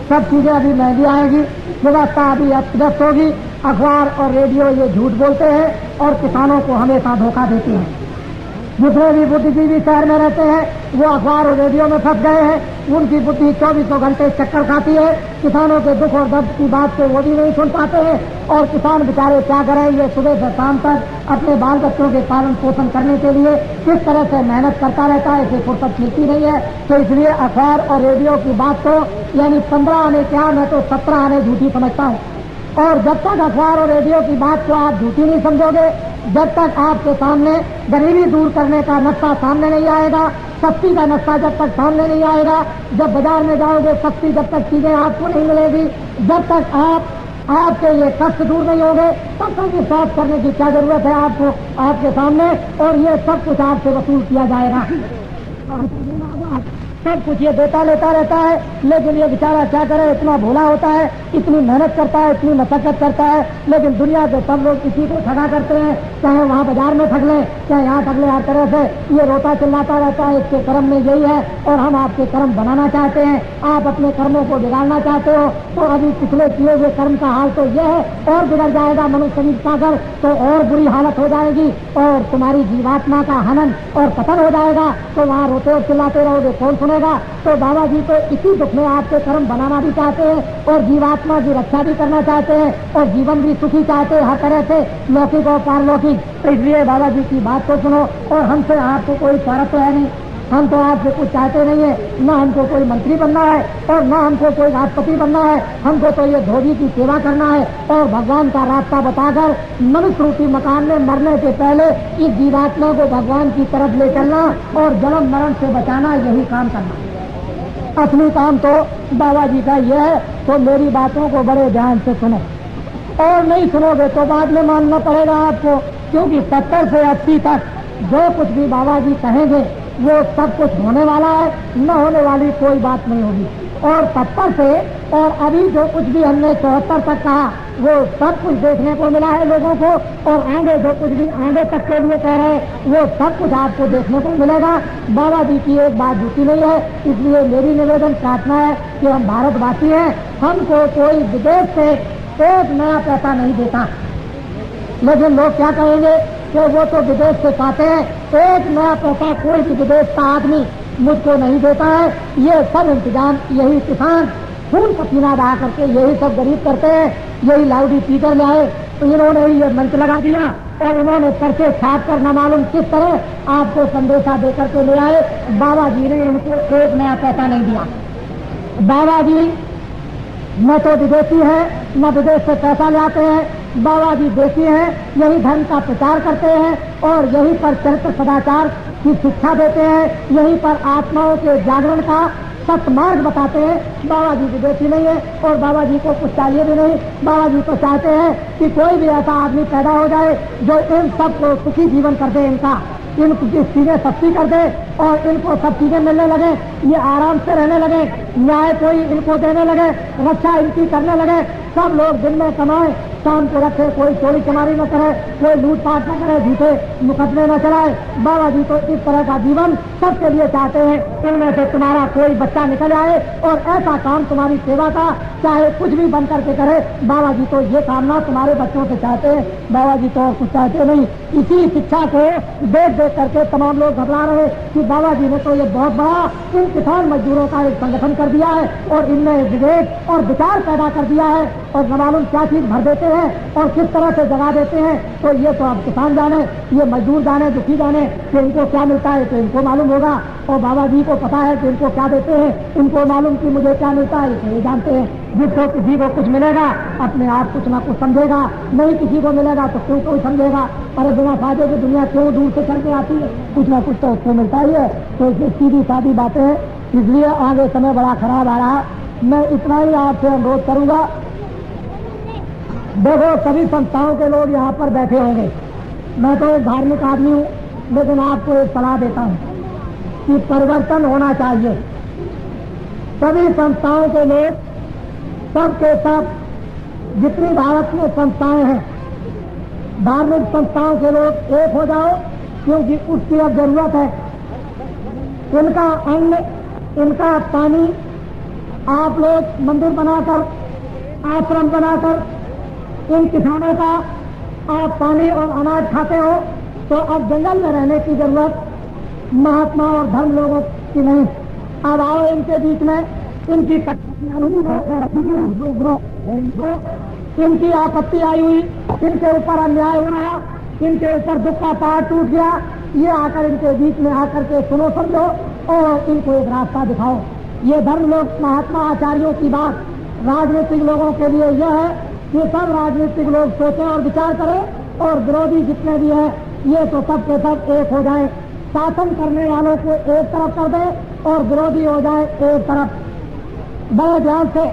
सब चीजें अभी महंगी आएगी। व्यवस्था अभी अस्त होगी। अखबार और रेडियो ये झूठ बोलते हैं और किसानों को हमेशा धोखा देते हैं। जितने भी बुद्धिजीवी शहर में रहते हैं वो अखबार और रेडियो में फंस गए हैं। उनकी बुद्धि 24 घंटे चक्कर खाती है। किसानों के दुख और दर्द की बात को वो भी नहीं सुन पाते हैं और किसान बेचारे क्या करें। ये सुबह से शाम तक अपने बाल बच्चों के पालन पोषण करने के लिए किस तरह से मेहनत करता रहता है, इसे फुर्सत मिलती नहीं है। तो इसलिए अखबार और रेडियो की बात को यानी 15 आने क्या, मैं तो 17 आने झूठी समझता हूँ। और जब तक अखबार और रेडियो की बात को आप झूठी नहीं समझोगे, जब तक आपके सामने गरीबी दूर करने का नक्शा सामने नहीं आएगा, सस्ती का नक्शा जब तक सामने नहीं आएगा, जब बाजार में जाओगे सस्ती जब तक चीजें आपको नहीं मिलेगी, जब तक आपके ये कष्ट दूर नहीं होंगे, तब तक विश्वास करने की क्या जरूरत है आपको आपके सामने। और ये सब कुछ आपसे वसूल किया जाएगा। सब कुछ ये देता लेता रहता है, लेकिन ये बेचारा क्या करे, इतना भोला होता है, इतनी मेहनत करता है, इतनी मशक्कत करता है, लेकिन दुनिया के सब लोग इसी को ठगा करते हैं। चाहे वहाँ बाजार में ठग लें, चाहे यहाँ ठग लें, हर तरह से ये रोता चिल्लाता रहता है। इसके कर्म में यही है और हम आपके कर्म बनाना चाहते हैं। आप अपने कर्मों को बिगाड़ना चाहते हो तो अभी पिछले किए हुए कर्म का हाल तो यह है, और बिगड़ जाएगा मनुष्य शरीर का घर तो और बुरी हालत हो जाएगी और तुम्हारी जीवात्मा का हनन और पतन हो जाएगा। तो वहाँ रोते और चिल्लाते रहोगे, कौन सुनेगा। तो बाबा जी तो इसी दुख में आपके कर्म बनाना भी चाहते हैं और जीवात्मा की रक्षा भी करना चाहते हैं और जीवन भी सुखी चाहते हैं, हर तरह से लौकिक और पारलौकिक। तो इसलिए बाबा जी की बात को सुनो। और हमसे आपको कोई स्वार्थ तो है नहीं, हम तो आपसे कुछ चाहते नहीं है। न हमको कोई मंत्री बनना है और न हमको कोई राष्ट्रपति बनना है। हमको तो ये धोबी की सेवा करना है और भगवान का रास्ता बताकर मनुष्य रूपी मकान में मरने से पहले इस जीवात्मा को भगवान की तरफ ले चलना और जन्म मरण से बचाना, यही काम करना। असली काम तो बाबा जी का यह है। तो मेरी बातों को बड़े ध्यान से सुनो और नहीं सुनोगे तो बाद में मानना पड़ेगा आपको, क्योंकि 70 से 80 तक जो कुछ भी बाबा जी कहेंगे वो सब कुछ होने वाला है, न होने वाली कोई बात नहीं होगी। और 70 से और अभी जो कुछ भी हमने 74 तक कहा वो सब कुछ देखने को मिला है लोगों को, और आगे जो कुछ भी आगे तक के लिए कह रहे हैं वो सब कुछ आपको देखने को मिलेगा। बाबा जी की एक बात झूठी नहीं है, इसलिए मेरी निवेदन प्रार्थना है कि हम भारतवासी हैं, हमको कोई विदेश से एक नया पैसा नहीं देता, लेकिन लोग क्या कहेंगे कि वो तो विदेश से खाते हैं, एक नया पैसा कोई भी विदेश का आदमी मुझको नहीं देता है। ये सब इंतजाम यही किसान खून पसीना बहा करके यही सब गरीब करते हैं, यही लाउडी स्पीकर में आए तो इन्होंने ये मंच लगा दिया और इन्होंने पर्चे छाप कर न मालूम किस तरह आपको संदेशा देकर के ले आए। बाबा जी ने इनको एक नया पैसा नहीं दिया। बाबा जी न तो विदेशी है न विदेश से पैसा लाते हैं, बाबा जी देशी हैं, यही धर्म का प्रचार करते हैं और यहीं पर चरित्र सदाचार की शिक्षा देते हैं, यहीं पर आत्माओं के जागरण का सत्मार्ग बताते हैं। बाबा जी विदेशी नहीं है और बाबा जी को कुछ चाहिए भी नहीं। बाबा जी तो चाहते हैं कि कोई भी ऐसा आदमी पैदा हो जाए जो इन सबको सुखी जीवन कर दे, इनकी चीजें सस्ती कर दे और इनको सब चीजें मिलने लगे, ये आराम से रहने लगे, न्याय कोई इनको देने लगे, रक्षा इनकी करने लगे, सब लोग दिन में कमाए शाम को रखे, कोई चोरी चमारी न करे, कोई लूटपाट न करे, झूठे मुकदमे न चलाए। बाबा जी तो इस तरह का जीवन सबके लिए चाहते हैं। इनमें से तुम्हारा कोई बच्चा निकल आए और ऐसा काम तुम्हारी सेवा का चाहे कुछ भी बन करके करे, बाबा जी तो ये कामना तुम्हारे बच्चों से चाहते हैं। बाबा जी तो और कुछ चाहते नहीं। इसी शिक्षा को देख देख करके तमाम लोग घबरा रहे कि बाबा जी ने तो ये बहुत बड़ा इन किसान मजदूरों का एक संगठन कर दिया है और इनमें विवेक और विचार पैदा कर दिया है और न मालूम क्या चीज भर देते हैं और किस तरह से जगा देते हैं। तो ये तो अब किसान जाने, ये मजदूर जाने, दुखी जाने कि इनको क्या मिलता है तो इनको मालूम होगा, और बाबा जी को पता है कि इनको क्या देते हैं, इनको मालूम कि मुझे क्या मिलता है तो ये जानते हैं। जिसको किसी को कुछ मिलेगा अपने आप कुछ ना कुछ समझेगा, नहीं किसी को मिलेगा तो क्यों कोई समझेगा। अरे बिना फायदे की दुनिया क्यों दूर से चल के आती है, कुछ ना कुछ तो उसको मिलता ही है। तो ये सीधी सादी बातें हैं, इसलिए आगे समय बड़ा खराब आ रहा। मैं इतना ही आपसे अनुरोध करूंगा, देखो सभी संस्थाओं के लोग यहाँ पर बैठे होंगे, मैं तो एक धार्मिक आदमी हूँ, लेकिन आपको एक सलाह देता हूँ कि परिवर्तन होना चाहिए। सभी संस्थाओं के लोग सब के सब जितनी भारत में संस्थाएं हैं, धार्मिक संस्थाओं के लोग एक हो जाओ, क्योंकि उसकी अब जरूरत है। इनका अन्न, इनका पानी, आप लोग मंदिर बनाकर, आश्रम बनाकर इन किसानों का आप पानी और अनाज खाते हो, तो अब जंगल में रहने की जरूरत महात्मा और धर्म लोगों की नहीं। अब आओ इनके बीच में, इनकी इनकी आपत्ति आई हुई, इनके ऊपर अन्याय हो रहा, इनके ऊपर दुख का पहाड़ टूट गया, ये आकर इनके बीच में आकर के सुनो समझो और इनको एक रास्ता दिखाओ। ये धर्म लोग महात्मा आचार्यों की बात राजनीतिक लोगों के लिए यह है कि सब राजनीतिक लोग सोचें और विचार करें और विरोधी जितने भी हैं ये तो सब के सब एक हो जाए, शासन करने वालों को एक तरफ कर दे और विरोधी हो जाए एक तरफ। बड़े ध्यान से,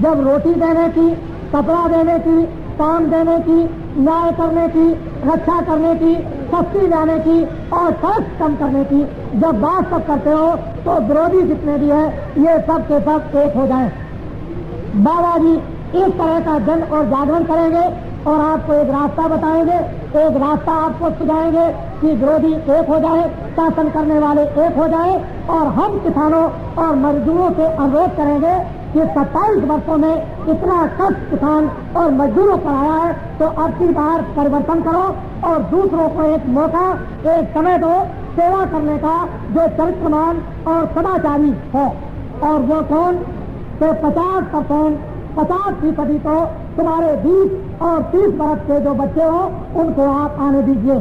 जब रोटी देने की, कपड़ा देने की, काम देने की, न्याय करने की, रक्षा करने की, सस्ती लाने की और टैक्स कम करने की जब बात सब करते हो तो विरोधी जितने भी है ये सब के सब एक हो जाए। बाबा जी इस तरह का जन और जागरण करेंगे और आपको एक रास्ता बताएंगे, एक रास्ता आपको सुझाएंगे कि विरोधी एक हो जाए, शासन करने वाले एक हो जाए। और हम किसानों और मजदूरों से अनुरोध करेंगे कि 27 वर्षों में इतना कष्ट किसान और मजदूरों पर आया है, तो अब की बार परिवर्तन करो और दूसरों को एक मौका, एक समय दो सेवा करने का, जो चरित्रमान और सदाचारी है। और वो कौन? तो 50% तो तुम्हारे 20 और 30 वर्ष के जो बच्चे हो उनको आप आने दीजिए।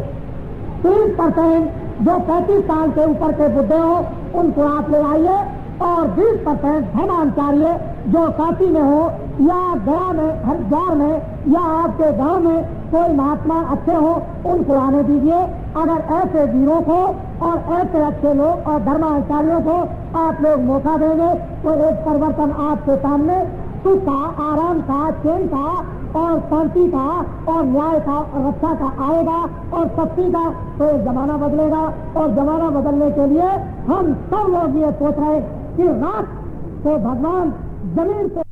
30% जो 35 साल के ऊपर के बुढ़े हो उनको आप ले आइए और 20% धर्माचार्य जो काशी में हो या गया में, हरिद्वार में या आपके गांव में कोई महात्मा अच्छे हो उनको आने दीजिए। अगर ऐसे वीरों को और ऐसे अच्छे लोग और धर्माचार्यों को आप लोग मौका देंगे तो एक परिवर्तन आपके सामने सुख का, आराम का, चैन का और शांति का और न्याय का और रक्षा का आएगा और शक्ति का। तो जमाना बदलेगा और जमाना बदलने के लिए हम सब लोग ये सोच रहे कि रात तो भगवान जमीन से